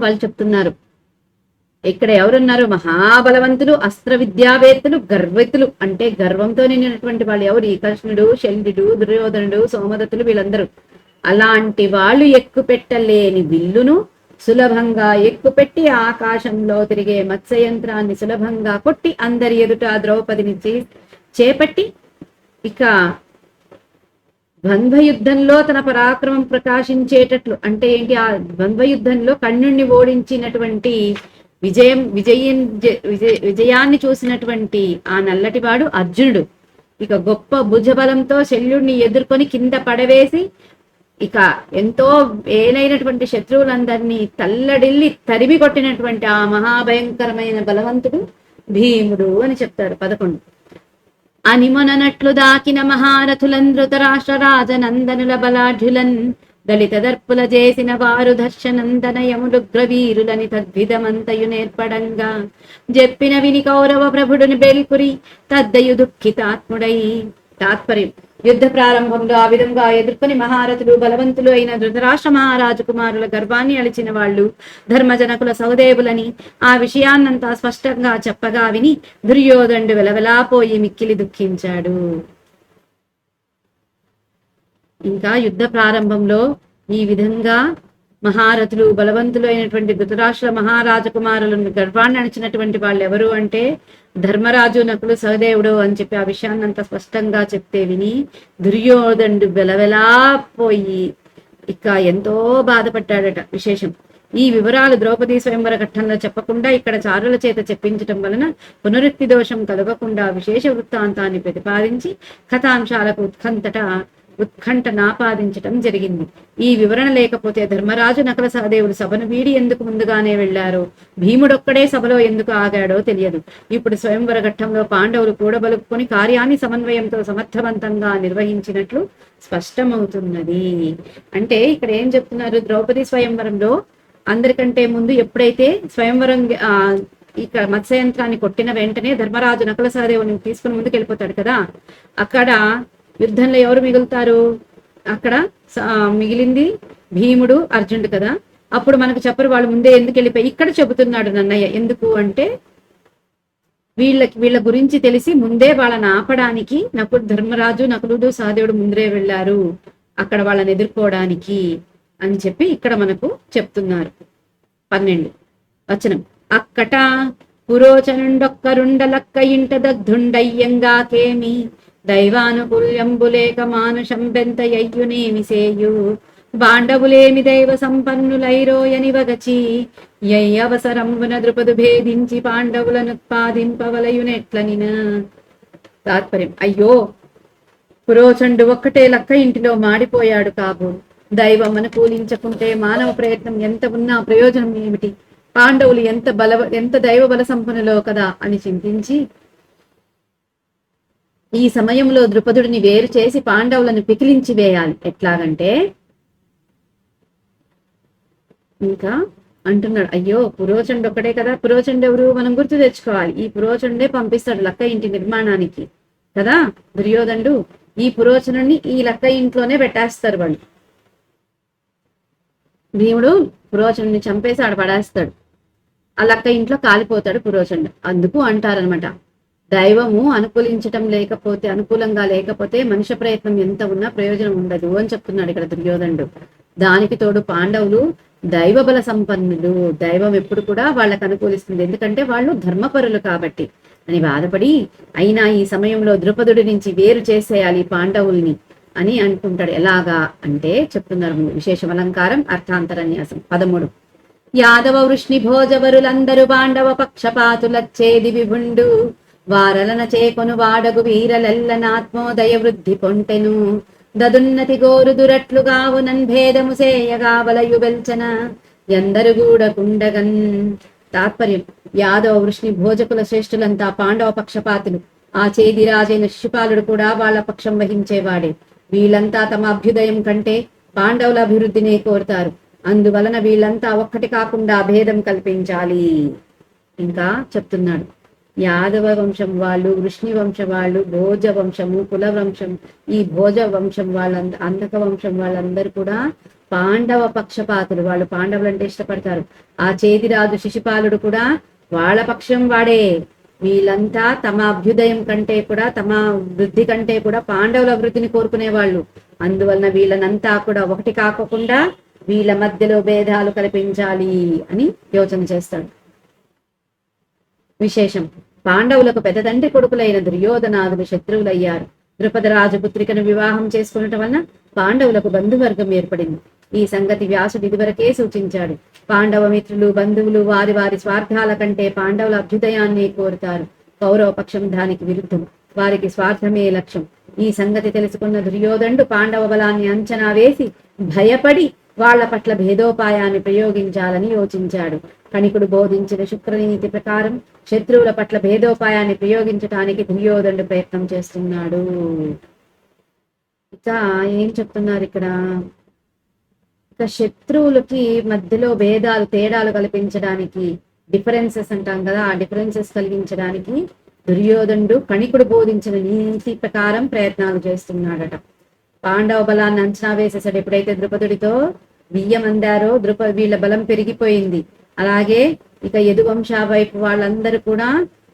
వాళ్ళు చెప్తున్నారు ఇక్కడ ఎవరున్నారు? మహాబలవంతులు, అస్త్ర విద్యావేత్తలు, గర్వితులు అంటే గర్వంతో నిండినటువంటి వాళ్ళు ఎవరు? ఈ కృష్ణుడు, శల్యుడు, దుర్యోధనుడు, సోమదత్తులు వీళ్ళందరూ. అలాంటి వాళ్ళు ఎక్కుపెట్టలేని విల్లును సులభంగా ఎక్కుపెట్టి ఆకాశంలో తిరిగే మత్స్యయంత్రాన్ని సులభంగా కొట్టి అందరి ఎదుట ద్రౌపదిని చేపట్టి ఇక ద్వంద్వ యుద్ధంలో తన పరాక్రమం ప్రకాశించేటట్లు అంటే ఏంటి? ఆ ద్వంద్వ యుద్ధంలో కర్ణుణ్ణి ఓడించినటువంటి విజయాన్ని చూసినటువంటి ఆ నల్లటివాడు అర్జునుడు. ఇక గొప్ప భుజబలంతో శల్యుడిని ఎదుర్కొని కింద పడవేసి ఇక ఎంతో ఏలైనటువంటి శత్రువులందరినీ తల్లడిల్లి తరిమి కొట్టినటువంటి ఆ మహాభయంకరమైన బలవంతుడు భీముడు అని చెప్తారు. 11. అనిమొననట్లు దాకిన మహారథులన్ ధృతరాష్ట్ర రాజనందనుల బలాఢ్యులన్ దళిత దర్పుల చేసిన వారు దర్శనందనయములుగ్రవీరులని తద్విధమంతయు నేర్పడంగా చెప్పిన విని కౌరవ ప్రభుడుని బెల్కురి తద్దయు దుఃఖితాత్ముడై. తాత్పర్యం: యుద్ధ ప్రారంభంలో ఆ విధంగా ఎదుర్కొని మహారథులు, బలవంతులు అయిన ధృతరాష్ట్ర మహారాజు కుమారుల గర్వాన్ని అలిచిన వాళ్ళు ధర్మజనకుల సహదేవులని ఆ విషయాన్నంతా స్పష్టంగా చెప్పగా విని దుర్యోధనుడు వెలవెలాపోయి మిక్కిలి దుఃఖించాడు. ఇంకా యుద్ధ ప్రారంభంలో ఈ విధంగా మహారథులు బలవంతులు అయినటువంటి ధృతరాష్ట్ర మహారాజకుమారులను గర్వాన్ని అణిచినటువంటి వాళ్ళు ఎవరు అంటే ధర్మరాజు, నకులు, సహదేవుడు అని చెప్పి ఆ విషయాన్ని అంత స్పష్టంగా చెప్తే విని దుర్యోధనుడు వెలవెలా పోయి ఇక ఎంతో బాధపడ్డాడట. విశేషం, ఈ వివరాలు ద్రౌపది స్వయంవర ఘట్టంలో చెప్పకుండా ఇక్కడ చారుల చేత చెప్పించటం వలన పునరుక్తి దోషం కలగకుండా విశేష వృత్తాంతాన్ని ప్రతిపాదించి కథాంశాలకు ఉత్కంఠ నాపాదించటం జరిగింది. ఈ వివరణ లేకపోతే ధర్మరాజు, నకుల, సహదేవుడు సభను వీడి ఎందుకు ముందుగానే వెళ్లారో, భీముడొక్కడే సభలో ఎందుకు ఆగాడో తెలియదు. ఇప్పుడు స్వయంవర ఘట్టంలో పాండవులు కూడబలుపుకొని కార్యాన్ని సమన్వయంతో సమర్థవంతంగా నిర్వహించినట్లు స్పష్టమవుతున్నది. అంటే ఇక్కడ ఏం చెప్తున్నారు, ద్రౌపది స్వయంవరంలో అందరికంటే ముందు ఎప్పుడైతే స్వయంవరం ఇక్కడ మత్స్యయంత్రాన్ని కొట్టిన వెంటనే ధర్మరాజు నకుల సహదేవుని తీసుకుని ముందుకు వెళ్ళిపోతాడు కదా, అక్కడ యుద్ధంలో ఎవరు మిగులుతారు, అక్కడ మిగిలింది భీముడు, అర్జునుడు కదా. అప్పుడు మనకు చెప్పరు వాళ్ళు ముందే ఎందుకు వెళ్ళిపోయి, ఇక్కడ చెబుతున్నాడు నన్నయ్య. ఎందుకు అంటే వీళ్ళ గురించి తెలిసి ముందే వాళ్ళని ఆపడానికి ధర్మరాజు, నకులుడు, సహదేవుడు ముందరే వెళ్ళారు అక్కడ వాళ్ళని ఎదుర్కోవడానికి అని చెప్పి ఇక్కడ మనకు చెప్తున్నారు. 12 వచనం, అక్కట పురోచనుండొక్కరుండలక్క ఇంట దగ్ధుండయ్యంగాకేమి దైవానుకూల్యంబులేక మానుషం బెంతయ్యునేమి సేయు బాండవులేమి దైవ సంపన్నులైరోయని వగచి యయ్యవసరంబున ద్రుపదు భేదించి పాండవులనుత్పాదింపవలయునెట్లనిన. తాత్పర్యం, అయ్యో పురోచండు ఒక్కటే లక్క ఇంటిలో మాడిపోయాడు కాబోలు. దైవం అనుకూలించకుంటే మానవ ప్రయత్నం ఎంత ఉన్నా ప్రయోజనం ఏమిటి, పాండవులు ఎంత దైవ బల సంపన్నులో కదా అని చింతించి ఈ సమయంలో ద్రుపదుడిని వేరు చేసి పాండవులను పికిలించి వేయాలి. ఎట్లాగంటే ఇంకా అంటున్నాడు, అయ్యో పురోచండు ఒక్కడే కదా, పురోచండు ఎవరు మనం గుర్తు తెచ్చుకోవాలి. ఈ పురోచండే పంపిస్తాడు లక్క ఇంటి నిర్మాణానికి కదా దుర్యోధనుడు. ఈ పురోచనుడిని ఈ లక్క ఇంట్లోనే పెట్టేస్తారు వాళ్ళు. భీముడు పురోచనుడిని చంపేసి ఆడ పడేస్తాడు, ఆ లక్క ఇంట్లో కాలిపోతాడు పురోచనుడు. అందుకు అంటారనమాట, దైవము అనుకూలంగా లేకపోతే మనుష్య ప్రయత్నం ఎంత ఉన్నా ప్రయోజనం ఉండదు అని చెప్తున్నాడు ఇక్కడ దుర్యోధనుడు. దానికి తోడు పాండవులు దైవ బల సంపన్నులు, దైవం ఎప్పుడు కూడా వాళ్ళకు అనుకూలిస్తుంది, ఎందుకంటే వాళ్ళు ధర్మపరులు కాబట్టి అని బాధపడి, అయినా ఈ సమయంలో ద్రుపదుడి నుంచి వేరు చేసేయాలి పాండవుల్ని అని అనుకుంటాడు. ఎలాగా అంటే చెప్తున్నారు విశేషం అలంకారం అర్థాంతరన్యాసం. 13 యాదవ వృష్ణి భోజవరులందరూ పాండవ పక్షపాతులచ్చేది విభుండు వారలన చేకొను వాడగు వీరలెల్లనాత్మోదయ వృద్ధి పొంటెను దదున్నతి గోరుదురట్లుగావు నన్భేదము సేయగా వలయు వెల్చన ఎందరు గూడకుండగన్. తాత్పర్యం, యాదవ వృష్ణి భోజకుల శ్రేష్ఠులంతా పాండవ పక్షపాతులు. ఆ చేది రాజైన శిశుపాలుడు కూడా వాళ్ళ పక్షం వహించేవాడే. వీళ్ళంతా తమ అభ్యుదయం కంటే పాండవుల అభివృద్ధినే కోరుతారు. అందువలన వీళ్ళంతా ఒక్కటి కాకుండా భేదం కల్పించాలి. ఇంకా చెప్తున్నాడు, యాదవ వంశం వాళ్ళు, వృష్ణి వంశం వాళ్ళు, భోజ వంశము, కుల వంశం, ఈ భోజ వంశం అంధక వంశం వాళ్ళందరూ కూడా పాండవ పక్షపాతులు. వాళ్ళు పాండవులు అంటే ఇష్టపడతారు. ఆ చేదిరాజు శిశుపాలుడు కూడా వాళ్ళ పక్షం వాడే. వీళ్ళంతా తమ అభ్యుదయం కంటే కూడా, తమ వృద్ధి కంటే కూడా పాండవుల అభివృద్ధిని కోరుకునే వాళ్ళు. అందువలన వీళ్ళనంతా కూడా ఒకటి కాకుండా వీళ్ళ మధ్యలో భేదాలు కల్పించాలి అని యోచన చేస్తాడు. విశేషం, పాండవులకు పెద్ద తండ్రి కొడుకులైన దుర్యోధనాదులు శత్రువులయ్యారు. ద్రుపద రాజపుత్రికను వివాహం చేసుకునటం వలన పాండవులకు బంధువర్గం ఏర్పడింది. ఈ సంగతి వ్యాసుడు ఇదివరకే సూచించాడు. పాండవ మిత్రులు, బంధువులు వారి వారి స్వార్థాల కంటే పాండవుల అభ్యుదయాన్ని కోరుతారు. కౌరవ పక్షం దానికి విరుద్ధం, వారికి స్వార్థమే లక్ష్యం. ఈ సంగతి తెలుసుకున్న దుర్యోధనుడు పాండవ బలాన్ని అంచనా వేసి భయపడి వాళ్ల పట్ల భేదోపాయాన్ని ప్రయోగించాలని యోచించాడు. కణికుడు బోధించిన శుక్రనీతి ప్రకారం శత్రువుల పట్ల భేదోపాయాన్ని ప్రయోగించడానికి దుర్యోధనుడు ప్రయత్నం చేస్తున్నాడు. ఇక ఏం చెప్తున్నారు ఇక్కడ, ఇక శత్రువులకి మధ్యలో భేదాలు, తేడాలు కల్పించడానికి, డిఫరెన్సెస్ అంటాం కదా, ఆ డిఫరెన్సెస్ కలిగించడానికి దుర్యోధనుడు కణికుడు బోధించిన నీతి ప్రకారం ప్రయత్నాలు చేస్తున్నాడట. పాండవ బలాన్ని అంచనా వేసేసాడు. ఎప్పుడైతే ద్రుపదుడితో బియ్యం అందారో వీళ్ళ బలం పెరిగిపోయింది. అలాగే ఇక యదువంశ వైపు వాళ్ళందరూ కూడా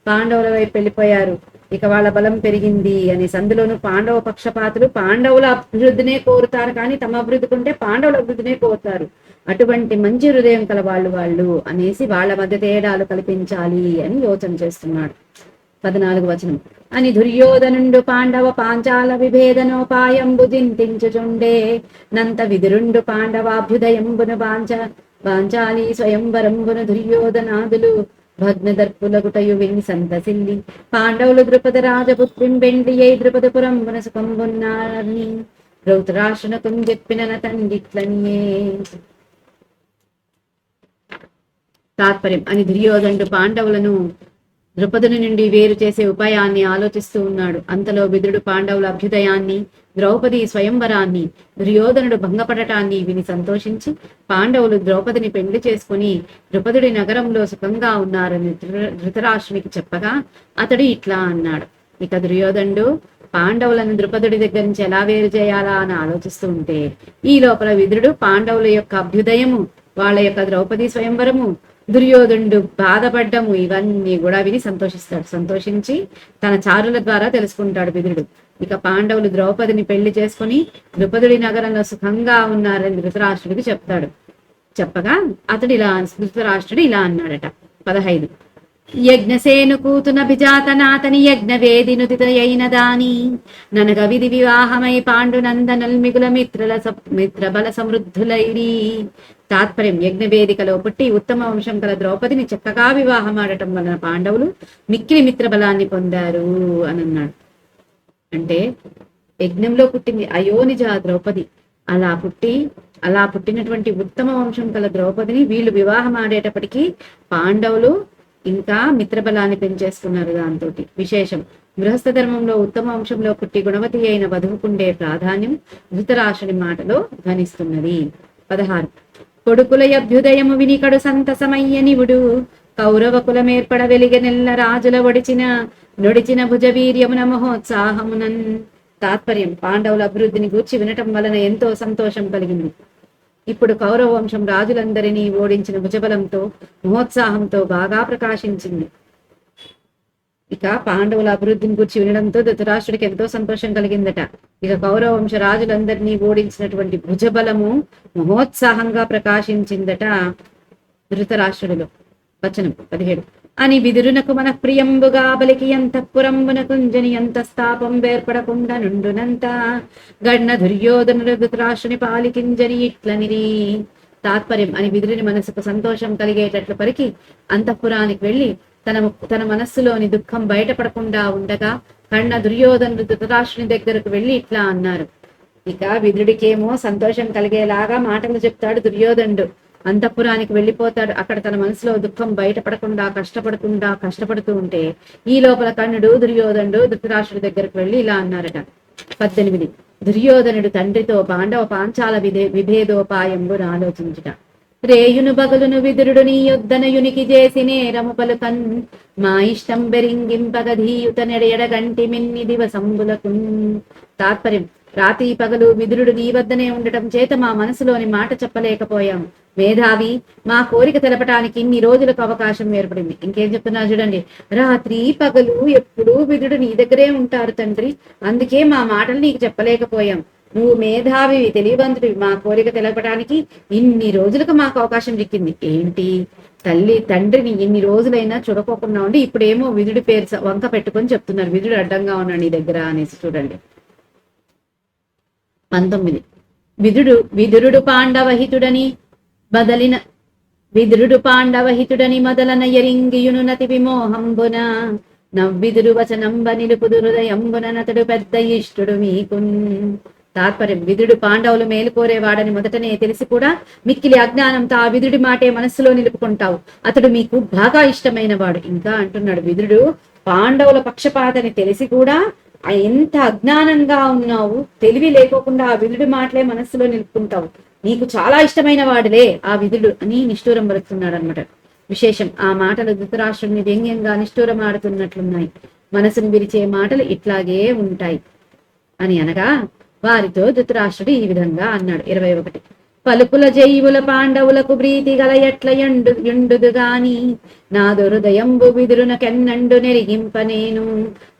పాండవుల వైపు వెళ్ళిపోయారు. ఇక వాళ్ళ బలం పెరిగింది అని. అందులోనూ పాండవ పక్షపాతులు పాండవుల అభివృద్ధినే కోరుతారు, కానీ తమ అభివృద్ధి కంటే పాండవుల అభివృద్ధినే కోరుతారు. అటువంటి మంచి హృదయం కల వాళ్ళు అనేసి వాళ్ళ మధ్య తేడాలు కల్పించాలి అని యోచన చేస్తున్నాడు. 14వ వచనం. అని దుర్యోధనుండు పాండవ పాంచాల విభేదనోపాయంబు చింతించుచుండే నంత విదురుండు పాండవాభ్యుదయంబున పాంచాలి స్వయంవరంబున దుర్యోధనాదులు భగ్నదర్పులగుటయు విని సంతసిల్లి పాండవులు ద్రుపద రాజపుత్రిం వెండి అయి ద్రుపదపురంబున సుఖంబున్నారని ధృతరాష్ట్రునకు చెప్పిన తండ్రిట్లనియే. తాత్పర్యం. అని దుర్యోధనుడు పాండవులను ద్రుపదుని నుండి వేరు చేసే ఉపాయాన్ని ఆలోచిస్తూ ఉన్నాడు. అంతలో విదురుడు పాండవుల అభ్యుదయాన్ని, ద్రౌపది స్వయంవరాన్ని, దుర్యోధనుడు భంగపడటాన్ని విని సంతోషించి పాండవులు ద్రౌపదిని పెండ్లి చేసుకుని ద్రుపదుడి నగరంలో సుఖంగా ఉన్నారని ధృతరాష్ట్రునికి చెప్పగా అతడు ఇట్లా అన్నాడు. ఇక దుర్యోధనుడు పాండవులను ద్రుపదుడి దగ్గర నుంచి ఎలా వేరు చేయాలా అని ఆలోచిస్తూ ఉంటే ఈ లోపల విదురుడు పాండవుల యొక్క అభ్యుదయము, వాళ్ళ యొక్క ద్రౌపది స్వయంవరము, దుర్యోధనుడు బాధపడ్డము ఇవన్నీ కూడా విని సంతోషిస్తాడు. సంతోషించి తన చారుల ద్వారా తెలుసుకుంటాడు విదురుడు. ఇక పాండవులు ద్రౌపదిని పెళ్లి చేసుకుని ద్రుపదుడి నగరంలో సుఖంగా ఉన్నారని ధృతరాష్ట్రుడికి చెప్తాడు. చెప్పగా ధృతరాష్ట్రుడు ఇలా అన్నాడట. 15. యజ్ఞసేను కూతున బిజాతనాతని యజ్ఞవేదినుతితయైన దాని ననగ విధి వివాహమై పాండునందనల్ మిగుల మిత్రబల సమృద్ధులైరి. తాత్పర్యం. యజ్ఞవేదికలో పుట్టి ఉత్తమ వంశం కల ద్రౌపదిని చక్కగా వివాహం ఆడటం వలన పాండవులు మిక్కిలి మిత్రబలాన్ని పొందారు అని అన్నాడు. అంటే యజ్ఞంలో పుట్టింది అయోనిజ ద్రౌపది. అలా పుట్టినటువంటి ఉత్తమ వంశం కల ద్రౌపదిని వీళ్ళు వివాహం ఆడేటప్పటికీ పాండవులు ఇంకా మిత్రబలాన్ని పెంచేసుకున్నారు. దాంతో విశేషం. గృహస్థ ధర్మంలో ఉత్తమ వంశంలో పుట్టి గుణవతి అయిన వధువుకుండే ప్రాధాన్యం ధృతరాష్ట్రుని మాటలో ధ్వనిస్తున్నది. 16. కొడుకుల అభ్యుదయము వినికడు సంతసమయ్య నివుడు కౌరవ కులమేర్పడ వెలిగెనెల్ల రాజుల నొడిచిన భుజవీర్యమున మహోత్సాహమునన్. తాత్పర్యం. పాండవుల అభివృద్ధిని గూర్చి వినటం వలన ఎంతో సంతోషం కలిగింది. ఇప్పుడు కౌరవ వంశం రాజులందరినీ ఓడించిన భుజబలంతో మహోత్సాహంతో బాగా ప్రకాశించింది. ఇక పాండవుల అభివృద్ధిని గురించి వినడంతో ధృతరాష్ట్రుడికి ఎంతో సంతోషం కలిగిందట. ఇక కౌరవ వంశ రాజులందరినీ ఓడించినటువంటి భుజబలము మహోత్సాహంగా ప్రకాశించిందట ధృతరాష్ట్రుడిలో. వచనం 17. అని విదురునకు మన ప్రియంబుగా బలికి అంతఃపురంబున కుంజని అంతస్తాపం వేర్పడకుండా నుండునంత గడ్న దుర్యోధనుడు ధృతరాష్ట్రుని పాలికింజని ఇట్లనిరి. తాత్పర్యం. అని విదురుని మనసుకు సంతోషం కలిగేటట్లు పలికి అంతఃపురానికి వెళ్లి తన మనస్సులోని దుఃఖం బయటపడకుండా ఉండగా కర్ణ దుర్యోధనుడు ధృతరాష్ట్రుని దగ్గరకు వెళ్లి ఇట్లా అన్నారు. ఇక విదురుడికేమో సంతోషం కలిగేలాగా మాటలు చెప్తాడు దుర్యోధనుడు. అంతఃపురానికి వెళ్ళిపోతాడు. అక్కడ తన మనసులో దుఃఖం బయటపడకుండా కష్టపడుతూ ఉంటే ఈ లోపల కర్ణుడు దుర్యోధనుడు ధృతరాష్ట్రుడి దగ్గరకు వెళ్ళి ఇలా అన్నారట. 18. దుర్యోధనుడు తండ్రితో పాండవ పాంచాల విభేదోపాయంబును ఆలోచించుట. రేయును బగులును విదురుడు నీ యొద్దనయునికి చేసి నేరము పలుకన్ మా ఇష్టం బెరింగింపగధీయుత నెడయడగంటి మిన్ని దివసంబులకు. తాత్పర్యం. రాత్రి పగలు విదురుడు నీ వద్దనే ఉండటం చేత మా మనసులోని మాట చెప్పలేకపోయాం. మేధావి, మా కోరిక తెలపటానికి ఇన్ని రోజులకు అవకాశం ఏర్పడింది. ఇంకేం చెప్తున్నా చూడండి. రాత్రి పగలు ఎప్పుడూ విదురుడు నీ దగ్గరే ఉంటారు తండ్రి, అందుకే మా మాటలు నీకు చెప్పలేకపోయాం. నువ్వు మేధావి, తెలివివంతుడివి, మా కోరిక తెలపడానికి ఇన్ని రోజులకు మాకు అవకాశం చిక్కింది. ఏంటి తండ్రిని ఇన్ని రోజులైనా చూడకోకుండా ఉండి ఇప్పుడేమో విదుడి పేరు వంక పెట్టుకొని చెప్తున్నారు విదుడు అడ్డంగా ఉన్నాడు నీ దగ్గర అనేసి. చూడండి. 19. విదురుడు పాండవహితుడని మొదలన ఎరింగియును నతి విమోహంబున నవ్విదురు వచనంబ నిలుపుదు హృదయంబున నతడు పెద్ద ఇష్టుడు మీకు. తాత్పర్యం. విదురుడు పాండవులు మేలు కోరేవాడని మొదటనే తెలిసి కూడా మిక్కిలి అజ్ఞానంతో ఆ విదుడి మాటే మనస్సులో నిలుపుకుంటావు. అతడు మీకు బాగా ఇష్టమైన వాడు. ఇంకా అంటున్నాడు, విదురుడు పాండవుల పక్షపాతని తెలిసి కూడా ఎంత అజ్ఞానంగా ఉన్నావు, తెలివి లేకోకుండా ఆ విదుడి మాటలే మనస్సులో నిలుపుకుంటావు. నీకు చాలా ఇష్టమైన వాడులే ఆ విదుడు అని నిష్ఠూరం పలుకుతున్నాడు అనమాట. విశేషం. ఆ మాటలు ధృతరాష్ట్రుడిని వ్యంగ్యంగా నిష్ఠూరం ఆడుతున్నట్లున్నాయి. మనసును విరిచే మాటలు ఇట్లాగే ఉంటాయి అని అనగా వారితో ధృతరాష్ట్రుడు ఈ విధంగా అన్నాడు. 21. పలుకుల జైవుల పాండవులకు ప్రీతి గల ఎట్ల ఎండుదు గాని నాదు హృదయంబు విదురున కెన్నండు నెరిగింపనేను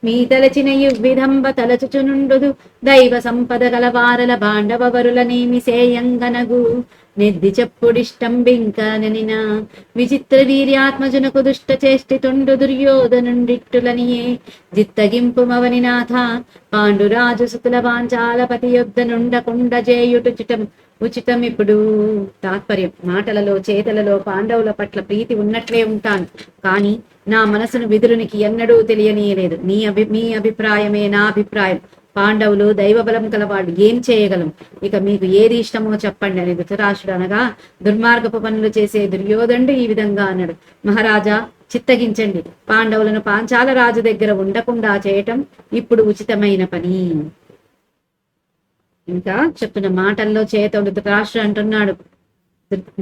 మీ తలచిన యువ్విధంబ తలచుచునుండుదు దైవ సంపద గల వారల బాండవరులనేమి సేయంగనగు నెద్ది చెప్పుడిష్టంబింకననిన విచిత్ర వీర్యాత్మజునకు దుష్ట చేష్టితుండు దుర్యోధనుండిట్టులనియే జిత్తగింపుమవని నాథ పాండురాజు సుతుల వాంచాలపతి యొద్ద నుండకుండ జేయుటుచుటం ఉచితమిప్పుడు. తాత్పర్యం: మాటలలో చేతలలో పాండవుల పట్ల ప్రీతి ఉన్నట్లే ఉంటాను, కానీ నా మనసును విదురునికి ఎన్నడూ తెలియనీయలేదు. మీ అభిప్రాయమే నా అభిప్రాయం. పాండవులు దైవబలం కలవాళ్ళు, ఏం చేయగలం? ఇక మీకు ఏది ఇష్టమో చెప్పండి అని ధృతరాష్ట్రుడు అనగా, దుర్మార్గపు పనులు చేసే దుర్యోధనుడు ఈ విధంగా అన్నాడు: మహారాజా, చిత్తగించండి. పాండవులను పాంచాల రాజు దగ్గర ఉండకుండా చేయటం ఇప్పుడు ఉచితమైన పని. ఇంకా చెప్తున్న మాటల్లో చేతులు ధృతరాష్ట్రుడు అంటున్నాడు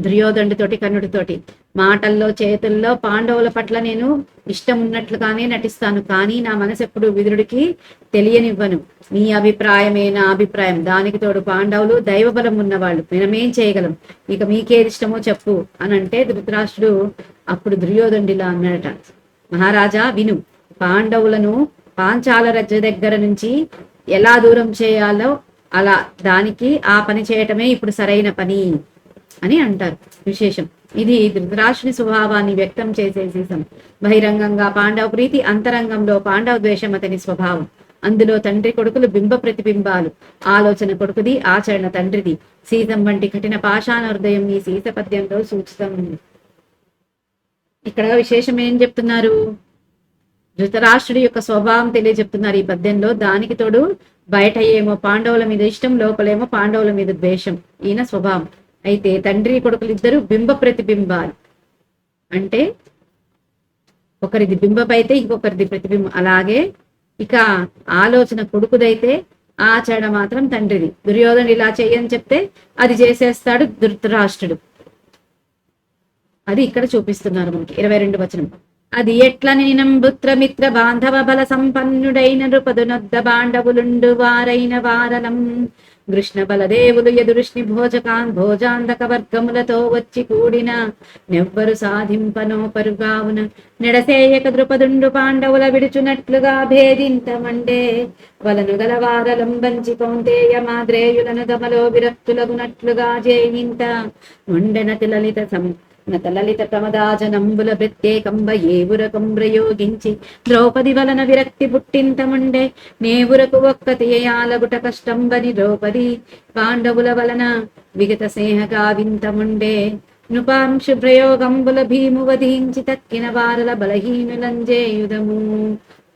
దుర్యోధనుడితోటి, కర్ణుడితోటి, మాటల్లో చేతుల్లో పాండవుల పట్ల నేను ఇష్టం ఉన్నట్లుగానే నటిస్తాను, కానీ నా మనసు ఎప్పుడు విదురుడికి తెలియనివ్వను. నీ అభిప్రాయమే నా అభిప్రాయం. దానికి తోడు పాండవులు దైవబలం ఉన్నవాళ్ళు, మనమేం చేయగలం? ఇక మీకేది ఇష్టమో చెప్పు అని అంటే ధృతరాష్ట్రుడు అప్పుడు దుర్యోధనుడిలా అన్నాడట: మహారాజా విను, పాండవులను పాంచాల రాజ్య దగ్గర నుంచి ఎలా దూరం చేయాలో అలా దానికి ఆ పని చేయటమే ఇప్పుడు సరైన పని అని అంటారు. విశేషం ఇది ధృతరాష్ట్రుని స్వభావాన్ని వ్యక్తం చేసే సీసం. బహిరంగంగా పాండవ ప్రీతి, అంతరంగంలో పాండవ ద్వేషం అతని స్వభావం. అందులో తండ్రి కొడుకులు బింబ ప్రతిబింబాలు. ఆలోచన కొడుకుది, ఆచరణ తండ్రిది. సీసం వంటి కఠిన పాషాణ హృదయం ఈ సీత పద్యంలో సూచితం. ఇక్కడ విశేషం ఏం చెప్తున్నారు? ధృతరాష్ట్రుడి యొక్క స్వభావం తెలియజెప్తున్నారు ఈ పద్యంలో. దానికి తోడు బయట ఏమో పాండవుల మీద ఇష్టం, లోపలేమో పాండవుల మీద ద్వేషం. ఈయన స్వభావం. అయితే తండ్రి కొడుకులు ఇద్దరు బింబ ప్రతిబింబాలు. అంటే ఒకరిది బింబమైతే ఇంకొకరిది ప్రతిబింబం. అలాగే ఇక ఆలోచన కొడుకుదైతే ఆచరణ మాత్రం తండ్రిది. దుర్యోధనుడు ఇలా చెయ్యని చెప్తే అది చేసేస్తాడు ధృతరాష్ట్రుడు. అది ఇక్కడ చూపిస్తున్నారు మనకి 22 వచనం. అది ఎట్లని నంబుత్రమిత్ర బాంధవ బల సంపన్నుడైన నృపదునొద్ద బాండవులుండు వారైన వారలం కృష్ణ బలదేవులు ఎదురుష్ని భోజాంధక వర్గములతో వచ్చి కూడిన నెవ్వరు సాధింపనో పరుగావున నెడసేయక ద్రుపదుండు పాండవుల విడుచునట్లుగా భేదింతమండే వలను గల వారలం బంచి కౌంతేయ మాద్రేయులను దమలో విరక్తులగునట్లుగా జేయింత ముండెనతి లలిత నతలలిత ప్రమదాజనంబుల ప్రత్యేకంబ ఏవురకం ప్రయోగించి ద్రౌపది వలన విరక్తి పుట్టింతముండే నేవురకు ఒక్కతి యాలగుట కష్టంబని ద్రౌపది పాండవుల వలన విగత స్నేహగా వింతముండే నృపాంశు ప్రయోగంబుల భీము వధించి తక్కిన వారల బలహీనులంజేయుదము.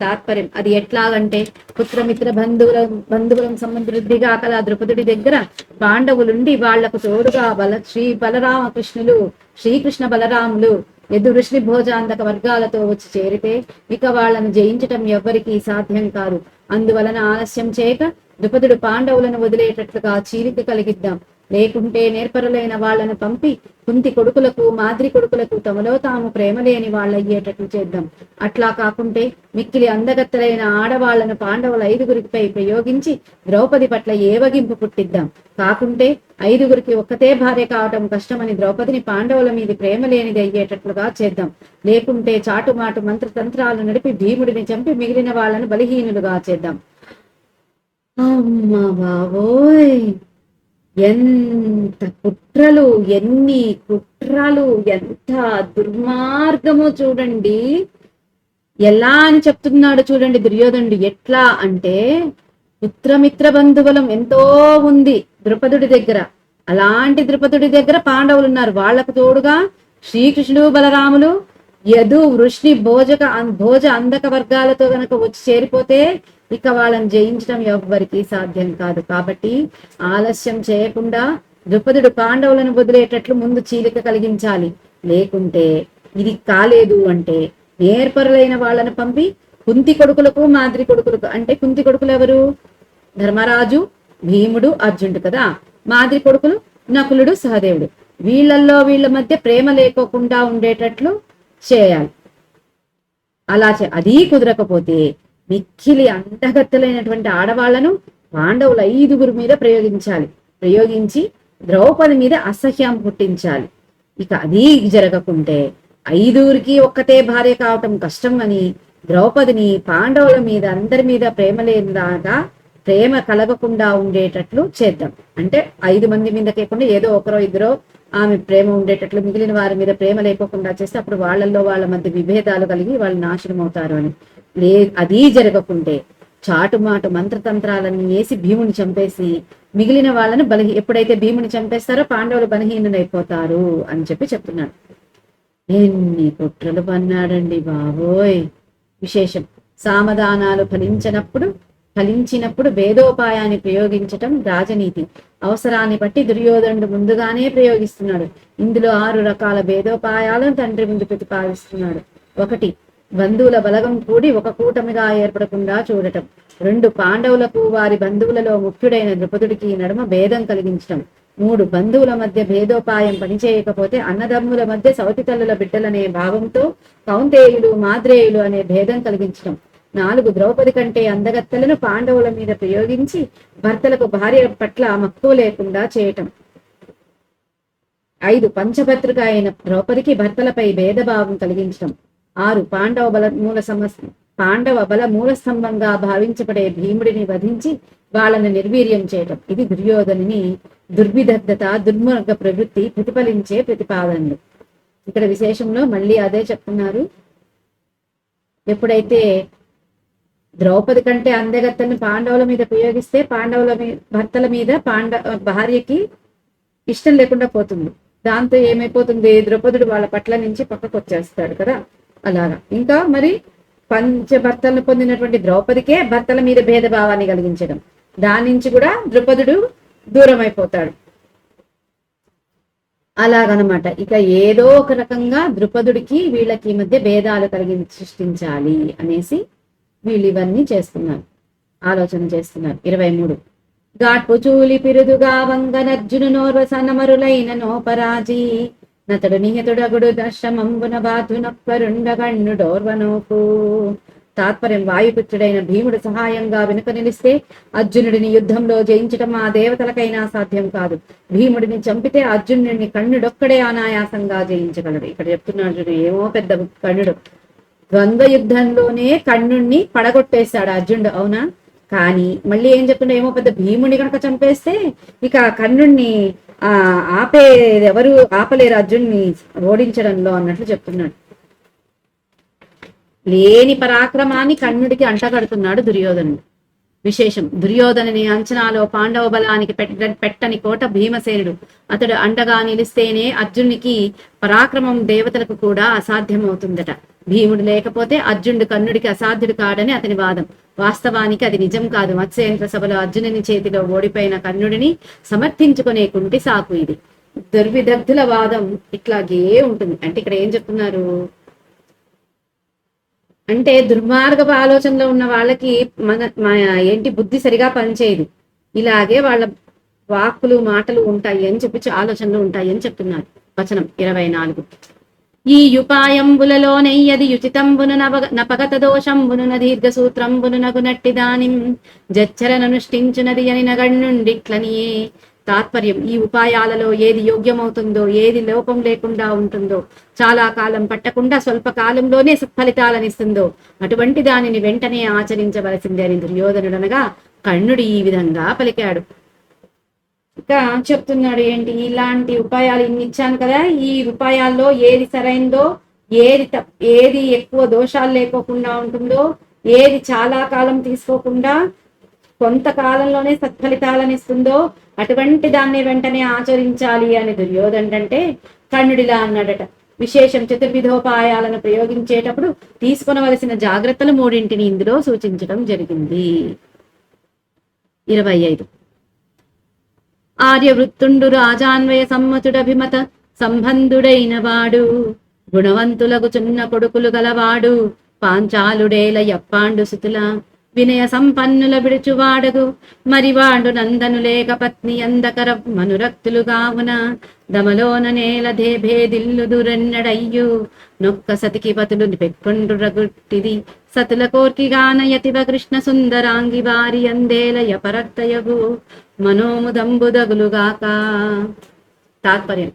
తాత్పర్యం: అది ఎట్లాగంటే పుత్రమిత్ర బంధువులం సంబంధృద్ధిగా కల ద్రుపదుడి దగ్గర పాండవులుండి వాళ్లకు తోడుగా శ్రీకృష్ణ బలరాములు యదువృష్ణి భోజాంధక వర్గాలతో వచ్చి చేరితే ఇక వాళ్లను జయించటం ఎవ్వరికీ సాధ్యం కాదు. అందువలన ఆలస్యం చేయక ద్రుపదుడు పాండవులను వదిలేటట్లుగా చీలిక కలిగిద్దాం. లేకుంటే నేర్పరులైన వాళ్లను పంపి కుంతి కొడుకులకు, మాద్రి కొడుకులకు తమలో తాము ప్రేమ లేని వాళ్ళయ్యేటట్లు చేద్దాం. అట్లా కాకుంటే మిక్కిలి అందగత్తలైన ఆడవాళ్లను పాండవుల 5గురిపై ప్రయోగించి ద్రౌపది పట్ల ఏవగింపు పుట్టిద్దాం. కాకుంటే 5గురికి ఒక్కతే భార్య కావటం కష్టమని ద్రౌపదిని పాండవుల మీద ప్రేమ లేనిది అయ్యేటట్లుగా చేద్దాం. లేకుంటే చాటుమాటు మంత్రతంత్రాలు నడిపి భీముడిని చంపి మిగిలిన వాళ్లను బలహీనులుగా చేద్దాం. అమ్మా బాబోయ్, ఎంత కుట్రలు, ఎన్ని కుట్రలు, ఎంత దుర్మార్గమో చూడండి. ఎలా అని చెప్తున్నాడు చూడండి దుర్యోధనుడు. ఎట్లా అంటే పుత్రమిత్ర బంధుబలం ఎంతో ఉంది ద్రుపదుడి దగ్గర. అలాంటి ద్రుపదుడి దగ్గర పాండవులు ఉన్నారు. వాళ్లకు తోడుగా శ్రీకృష్ణుడు బలరాములు యదు వృష్ణి భోజ అందక వర్గాలతో గనక వచ్చి చేరిపోతే ఇక వాళ్ళని జయించడం ఎవ్వరికీ సాధ్యం కాదు. కాబట్టి ఆలస్యం చేయకుండా ద్రుపదుడు పాండవులను వదిలేటట్లు ముందు చీలిక కలిగించాలి. లేకుంటే ఇది కాలేదు అంటే నేర్పరులైన వాళ్ళను పంపి కుంతి కొడుకులకు, మాద్రి కొడుకులకు, అంటే కుంతి కొడుకులు ఎవరు? ధర్మరాజు, భీముడు, అర్జునుడు కదా. మాద్రి కొడుకులు నకులుడు, సహదేవుడు. వీళ్ళల్లో వీళ్ళ మధ్య ప్రేమ లేకోకుండా ఉండేటట్లు చేయాలి. అలా అదీ కుదరకపోతే మిక్కిలి అంతగత్తలైనటువంటి ఆడవాళ్లను పాండవుల 5గురి మీద ప్రయోగించాలి. ప్రయోగించి ద్రౌపది మీద అసహ్యం పుట్టించాలి. ఇక అది జరగకుంటే ఐదుగురికి ఒక్కతే భార్య కావటం కష్టం అని ద్రౌపదిని పాండవుల మీద అందరి మీద ప్రేమ లేనిలాగా ప్రేమ కలగకుండా ఉండేటట్లు చేద్దాం. అంటే 5 మంది మీద కాకుండా ఏదో ఒకరో ఇద్దరో ఆమె ప్రేమ ఉండేటట్లు, మిగిలిన వారి మీద ప్రేమ లేకోకుండా చేస్తే అప్పుడు వాళ్ళల్లో వాళ్ళ మధ్య విభేదాలు కలిగి వాళ్ళు నాశనం అవుతారు అని. అది జరగకుంటే చాటుమాటు మంత్రతంత్రాలన్నీ వేసి భీముని చంపేసి మిగిలిన వాళ్ళను ఎప్పుడైతే భీముని చంపేస్తారో పాండవులు బలహీనులైపోతారు అని చెప్తున్నాడు. ఎన్ని కుట్రలు పన్నాడండి బాబోయ్. విశేషం, సామధానాలు ఫలించినప్పుడు భేదోపాయాన్ని ప్రయోగించటం రాజనీతి. అవసరాన్ని బట్టి దుర్యోధనుడు ముందుగానే ప్రయోగిస్తున్నాడు. ఇందులో 6 రకాల భేదోపాయాలను తండ్రి ముందు ప్రతిపాదిస్తున్నాడు. 1, బంధువుల బలగం కూడి ఒక కూటమిగా ఏర్పడకుండా చూడటం. 2, పాండవులకు వారి బంధువులలో ముఖ్యుడైన ద్రుపదుడికి నడుమ భేదం కలిగించటం. 3, బంధువుల మధ్య భేదోపాయం పనిచేయకపోతే అన్నదమ్ముల మధ్య సవతి తల్లుల బిడ్డలనే భావంతో కౌంతేయులు మాద్రేయులు అనే భేదం కలిగించటం. 4, ద్రౌపది కంటే అందగత్తెలను పాండవుల మీద ప్రయోగించి భర్తలకు భార్య పట్ల మక్కువ లేకుండా చేయటం. 5, పంచభద్రిక అయిన ద్రౌపదికి భర్తలపై భేదభావం కలిగించటం. 6, పాండవ బల మూలస్తంభంగా భావించబడే భీముడిని వధించి వాళ్ళని నిర్వీర్యం చేయటం. ఇది దుర్యోధనుని దుర్విదగ్ధత, దుర్మార్గ ప్రవృత్తి ప్రతిఫలించే ప్రతిపాదనలు. ఇక్కడ విశేషంలో మళ్ళీ అదే చెప్తున్నారు. ఎప్పుడైతే ద్రౌపది కంటే అందగత్తెలను పాండవుల మీద ప్రయోగిస్తే భర్తల మీద భార్యకి ఇష్టం లేకుండా పోతుంది. దాంతో ఏమైపోతుంది, ద్రౌపదుడు వాళ్ళ పట్ల నుంచి పక్కకు వచ్చేస్తాడు కదా. అలాగా ఇంకా మరి పంచభర్తలను పొందినటువంటి ద్రౌపదికే భర్తల మీద భేదభావాన్ని కలిగించడం, దాని నుంచి కూడా ద్రుపదుడు దూరం అయిపోతాడు. అలాగనమాట. ఇక ఏదో ఒక రకంగా ద్రుపదుడికి వీళ్ళకి మధ్య భేదాలు సృష్టించాలి అనేసి వీళ్ళు ఇవన్నీ చేస్తున్నారు, ఆలోచన చేస్తున్నారు. 23, గాట్పు చూలి పిరుదుగా వంగనర్జును నోర్వసనమరులైన నోపరాజీ నతడు నిహతుడగుడు దర్శమంబున బాధునొక్కరుండగణ్ణుడోర్వనోకు. తాత్పర్యం, వాయుపుత్రుడైన భీముడు సహాయంగా వెనుక నిలిస్తే అర్జునుడిని యుద్ధంలో జయించటం ఆ దేవతలకైనా సాధ్యం కాదు. భీముడిని చంపితే అర్జునుడిని కర్ణుడొక్కడే అనాయాసంగా జయించగలడు. ఇక్కడ చెప్తున్నాడు, ఏమో పెద్ద కర్ణుడు ద్వంద్వ యుద్ధంలోనే కర్ణుణ్ణి పడగొట్టేశాడు అర్జునుడు, అవునా? కానీ మళ్ళీ ఏం చెప్తున్నాడు, ఏమో పెద్ద భీముడిని కనుక చంపేస్తే ఇక కర్ణుణ్ణి ఎవరు ఆపలేరు అర్జున్ని ఓడించడంలో అన్నట్లు చెప్తున్నాడు. లేని పరాక్రమాన్ని కర్ణుడికి అంటగడుతున్నాడు దుర్యోధనుడు. విశేషం, దుర్యోధనుని అంచనాలో పాండవ బలానికి పెట్టని కోట భీమసేనుడు. అతడు అండగా నిలిస్తేనే అర్జునునికి పరాక్రమం దేవతలకు కూడా అసాధ్యమవుతుందట. భీముడు లేకపోతే అర్జునుడు కర్ణుడికి అసాధ్యుడు కాడని అతని వాదం. వాస్తవానికి అది నిజం కాదు. మత్స్యంత్ర సభలో అర్జునుని చేతిలో ఓడిపోయిన కర్ణుడిని సమర్థించుకునే కుంటి సాకు ఇది. దుర్విదగ్ధుల వాదం ఇట్లాగే ఉంటుంది. అంటే ఇక్కడ ఏం చెప్తున్నారు అంటే, దుర్మార్గపు ఆలోచనలో ఉన్న వాళ్ళకి బుద్ధి సరిగా పనిచేయదు. ఇలాగే వాళ్ళ వాక్కులు మాటలు ఉంటాయి అని చెప్పి ఆలోచనలు ఉంటాయి అని చెప్తున్నారు. వచనం 24, ఈ యుపాయంబులలో నెయ్యది యుచితంబును నపగత దోషంబును దీర్ఘ సూత్రంబును నగునట్టి దానిం జచ్చరననుష్ఠించునది అని నగణ్ణుండిట్లనియే. తాత్పర్యం, ఈ ఉపాయాలలో ఏది యోగ్యమవుతుందో, ఏది లోపం లేకుండా ఉంటుందో, చాలా కాలం పట్టకుండా స్వల్ప కాలంలోనే సత్ఫలితాలనిస్తుందో అటువంటి దానిని వెంటనే ఆచరించవలసిందే అని దుర్యోధనుడనగా కర్ణుడు ఈ విధంగా పలికాడు. ఇంకా చెప్తున్నాడు ఏంటి, ఇలాంటి ఉపాయాలు ఇన్ని ఇచ్చాను కదా, ఈ ఉపాయాల్లో ఏది సరైందో, ఏది ఎక్కువ దోషాలు లేకోకుండా ఉంటుందో, ఏది చాలా కాలం తీసుకోకుండా కొంతకాలంలోనే సత్ఫలితాలను ఇస్తుందో అటువంటి దాన్ని వెంటనే ఆచరించాలి అని దుర్యోధనుడంటే కర్ణుడిలా అన్నాడట. విశేషం, చతుర్విధోపాయాలను ప్రయోగించేటప్పుడు తీసుకొనవలసిన జాగ్రత్తలు 3 ఇందులో సూచించడం జరిగింది. 25, ఆర్యవృత్తుండు రాజాన్వయ సమ్మతుడభిమత సంబంధుడైన వాడు గుణవంతులకు చున్న కొడుకులు గలవాడు పాంచాలుడేల యప్పాండు సుతుల వినయ సంపన్నుల విడుచువాడగు మరివాడు నందను లేక పత్ని అందకర మనురక్తులుగావున దమలోన నేల భేదిల్లు దురెన్నడయ్యు నొక్క సతికి పతులు పెక్కొండ్రురగుట్టిది సతుల కోర్కిగాన యతివ కృష్ణ సుందరాంగి వారి అందేలయ పరక్తయగు మనోముదంబుదగులుగాక. తాత్పర్యం: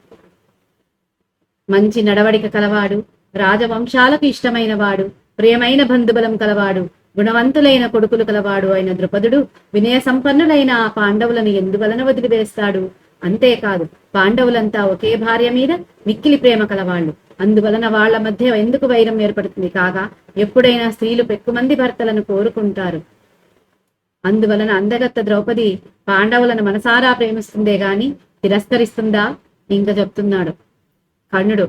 మంచి నడవడిక కలవాడు, రాజవంశాలకు ఇష్టమైన వాడు, ప్రియమైన బంధుబలం కలవాడు, గుణవంతులైన కొడుకులు కలవాడు అయిన ద్రుపదుడు వినయ సంపన్నులైన ఆ పాండవులను ఎందువలన వదిలివేస్తాడు? అంతేకాదు, పాండవులంతా ఒకే భార్య మీద మిక్కిలి ప్రేమ కలవాళ్ళు. అందువలన వాళ్ల మధ్య ఎందుకు వైరం ఏర్పడుతుంది? కాగా ఎప్పుడైనా స్త్రీలు పెక్కుమంది భర్తలను కోరుకుంటారు. అందువలన అందగత్త ద్రౌపది పాండవులను మనసారా ప్రేమిస్తుందే గాని తిరస్కరిస్తుందా? ఇంకా చెప్తున్నాడు కర్ణుడు.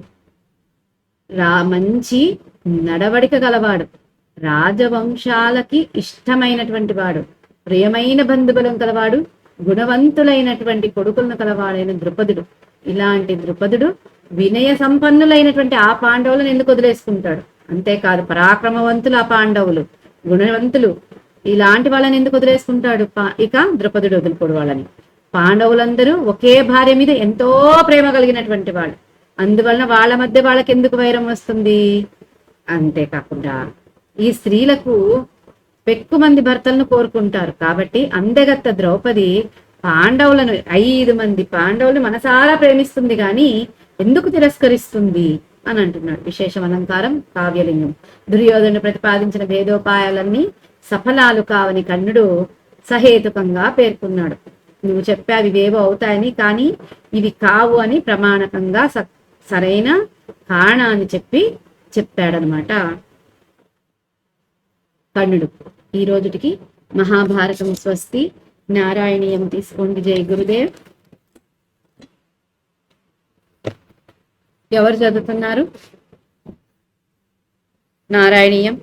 మంచి నడవడిక గలవాడు, రాజవంశాలకి ఇష్టమైనటువంటి వాడు, ప్రియమైన బంధుబలం కలవాడు, గుణవంతులైనటువంటి కొడుకులను కలవాడైన ద్రుపదుడు. ఇలాంటి ద్రుపదుడు వినయ సంపన్నులైనటువంటి ఆ పాండవులను ఎందుకు వదిలేసుకుంటాడు? అంతేకాదు, పరాక్రమవంతులు ఆ పాండవులు, గుణవంతులు, ఇలాంటి వాళ్ళని ఎందుకు వదిలేసుకుంటాడు? ఇక ద్రుపదుడు వదులుకోడు వాళ్ళని. పాండవులందరూ ఒకే భార్య మీద ఎంతో ప్రేమ కలిగినటువంటి వాళ్ళు. అందువలన వాళ్ళ మధ్య వాళ్ళకి ఎందుకు వైరం వస్తుంది? అంతేకాకుండా ఈ స్త్రీలకు పెక్కుమంది భర్తలను కోరుకుంటారు. కాబట్టి అందగత్త ద్రౌపది పాండవులను 5 మంది పాండవులు మనసారా ప్రేమిస్తుంది గాని ఎందుకు తిరస్కరిస్తుంది అని అంటున్నాడు. విశేషం అలంకారం కావ్యలింగం. దుర్యోధను ప్రతిపాదించిన భేదోపాయాలన్నీ సఫలాలు కావని కర్ణుడు సహేతుకంగా పేర్కొన్నాడు. నువ్వు చెప్పావి ఇవేవో అవుతాయని, కానీ ఇవి కావు అని ప్రమాణకంగా సరైన కారణాన్ని చెప్పాడనమాట కర్ణుడు. ఈ రోజుటికి మహాభారతం స్వస్తి. నారాయణీయం తీసుకోండి. జై గురుదేవ్. ఎవరు చదువుతున్నారు? నారాయణీయం.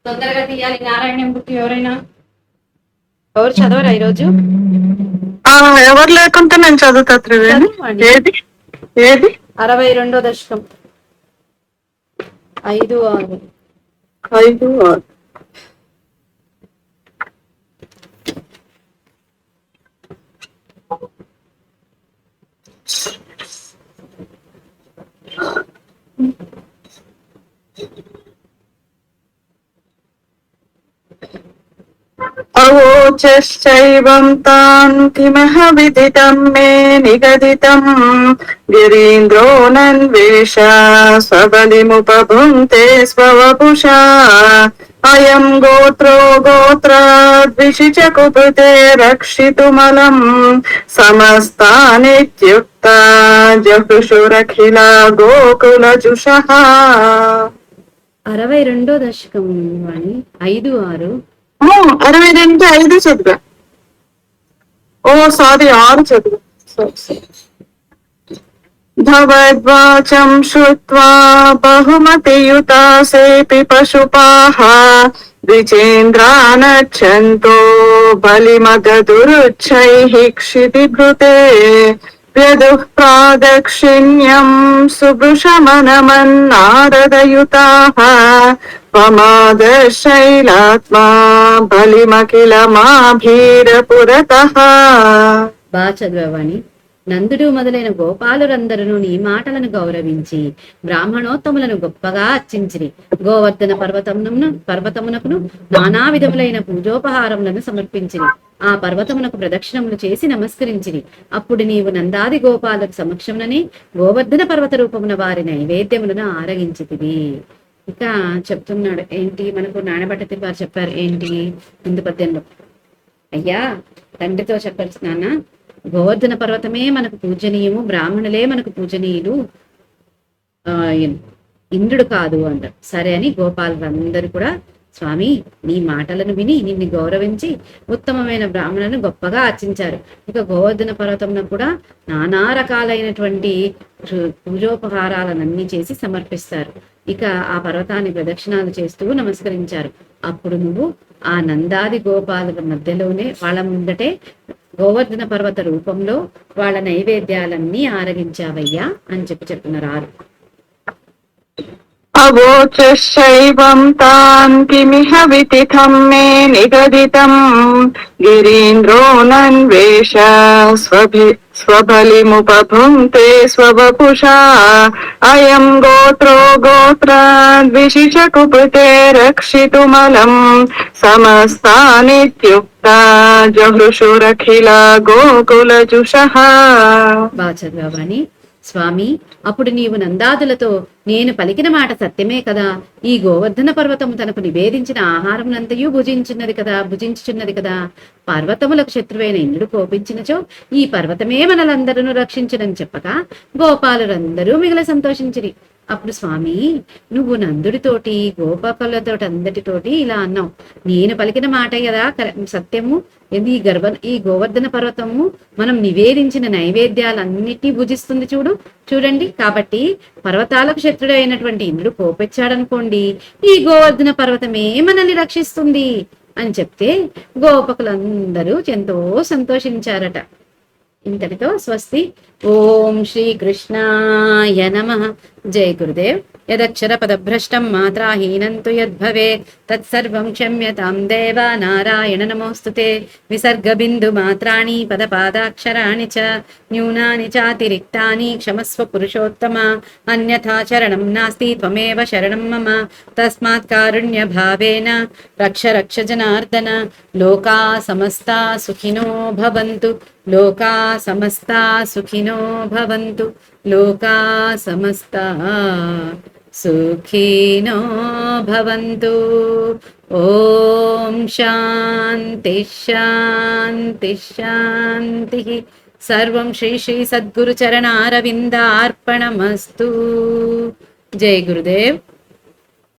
తొందరగా తీయాలి నారాయణం బుక్. ఎవరైనా ఎవరు చదవరా ఈరోజు? ఎవరు లేకుంటే నేను చదువుతా. త్రివేణి. ఏది ఏది 62వ దశకం 5-6. అవోచైవం తాన్ కిమహ విదితం మే నిగదితం గిరీంద్రోనన్వేష స్వబలిముపభుంక్తే స్వవపుషా అయం గోత్రో గోత్రాద్విషి చ కుపృతే రక్షితుమలం సమస్తానిత్యుక్త జహృషురఖిలా గోకులజుషః. 62వ దశకం వాణి 5-6. 62 చదివా. ఓ సారీ 6 చదివా. భవద్వాచం శ్రుత్వా బహుమతియుతాసేపి పశుపాః ద్విజేంద్రానచ్చంతో బలిమగదురుచ్చైః క్షితిభృతే వ్యదుః ప్రాదక్షిణ్యం సుభృశమనమన్నారదయుతాః ప్రమాదశైలాత్మా బలిమఖిలమాభీరపురతః. బాగా చదివావాణి. నందుడు మొదలైన గోపాలురందరూ నీ మాటలను గౌరవించి బ్రాహ్మణోత్తములను గొప్పగా అర్చించిరి. గోవర్ధన పర్వతమునకును నానా విధములైన పూజోపహారములను సమర్పించిరి. ఆ పర్వతమునకు ప్రదక్షిణములు చేసి నమస్కరించిరి. అప్పుడు నీవు నందాది గోపాలకు సమక్షముననే గోవర్ధన పర్వత రూపమున వారి నైవేద్యములను ఆరగించితివి. ఇక చెప్తున్నాడు ఏంటి, మనకు నానబట్టతి వారు చెప్పారు ఏంటి ముందు పద్యంలో. అయ్యా, తండ్రితో చెప్పాల్సి నాన్న, గోవర్ధన పర్వతమే మనకు పూజనీయము, బ్రాహ్మణులే మనకు పూజనీయులు, ఇంద్రుడు కాదు అంటారు. సరే అని గోపాలందరూ కూడా స్వామి నీ మాటలను విని నిన్ను గౌరవించి ఉత్తమమైన బ్రాహ్మణులను గొప్పగా అర్చించారు. ఇక గోవర్ధన పర్వతంలో కూడా నానా రకాలైనటువంటి పూజోపహారాలన్నీ చేసి సమర్పిస్తారు. ఇక ఆ పర్వతాన్ని ప్రదక్షిణాలు చేస్తూ నమస్కరించారు. అప్పుడు నువ్వు ఆ నందాది గోపాలుల మధ్యలోనే వాళ్ళ ముందటే గోవర్ధన పర్వత రూపంలో వాళ్ళ నైవేద్యాలన్నీ ఆరగించావయ్యా అని చెప్తున్నారు. అవోచైవం తాన్ కిమిహ వితిథం మే నిగదితం గిరీంద్రోనన్వేష స్వబలిముపభుంక్తే స్వవపుషా అయం గోత్రో గోత్రాద్విశిష కుపతే రక్షితుమలం సమస్తానిత్యుక్తా జహృషురఖిల గోకులజుషః. బాగా చదివావని. స్వామి, అప్పుడు నీవు నందాదులతో, నేను పలికిన మాట సత్యమే కదా, ఈ గోవర్ధన పర్వతము తనకు నివేదించిన ఆహారమునంతయు భుజించుచున్నది కదా, పర్వతములకు శత్రువైన ఇంద్రుడు కోపించినచో ఈ పర్వతమే మనలందరూ రక్షించునని చెప్పక గోపాలురందరూ మిగిలి సంతోషించిరి. అప్పుడు స్వామి, నువ్వు నందుడితోటి గోపకులతోటి అందరితోటి ఇలా అన్నావు, నేను పలికిన మాట కదా సత్యము. ఈ గోవర్ధన పర్వతము మనం నివేదించిన నైవేద్యాలన్నిటినీ భుజిస్తుంది చూడండి. కాబట్టి పర్వతాలకు శత్రుడు అయినటువంటి ఇంద్రుడు కోపించాడనుకోండి, ఈ గోవర్ధన పర్వతమే మనల్ని రక్షిస్తుంది అని చెప్తే గోపకులందరూ ఎంతో సంతోషించారట. ఇంతటితో స్వస్తి. ఓం శ్రీకృష్ణాయ నమః. జై గురుదేవ్. యదక్షర పదభ్రష్టం మాత్రాహీనం తు యద్భవేత్ తత్సర్వం క్షమ్యతాం దేవ నారాయణ నమోస్తుతే. విసర్గ బిందు మాత్రాణి పదపాదాక్షరాణి చ న్యూనాని చాతిరిక్తాని క్షమస్వ పురుషోత్తమ. అన్యథా శరణం నాస్తి త్వమేవ శరణం మమ. తస్మాత్ కారుణ్య భావేన రక్ష రక్ష జనార్దన. లోకా సమస్తా సుఖినో భవంతు. లోకా సమస్తా సుఖినో భవంతు. లోకా సమస్తా సుఖినో భవంతు. ఓం శాంతి శాంతి శాంతి. సర్వం శ్రీ శ్రీ సద్గురు చరణారవిందార్పణమస్తు. జై గురుదేవ్.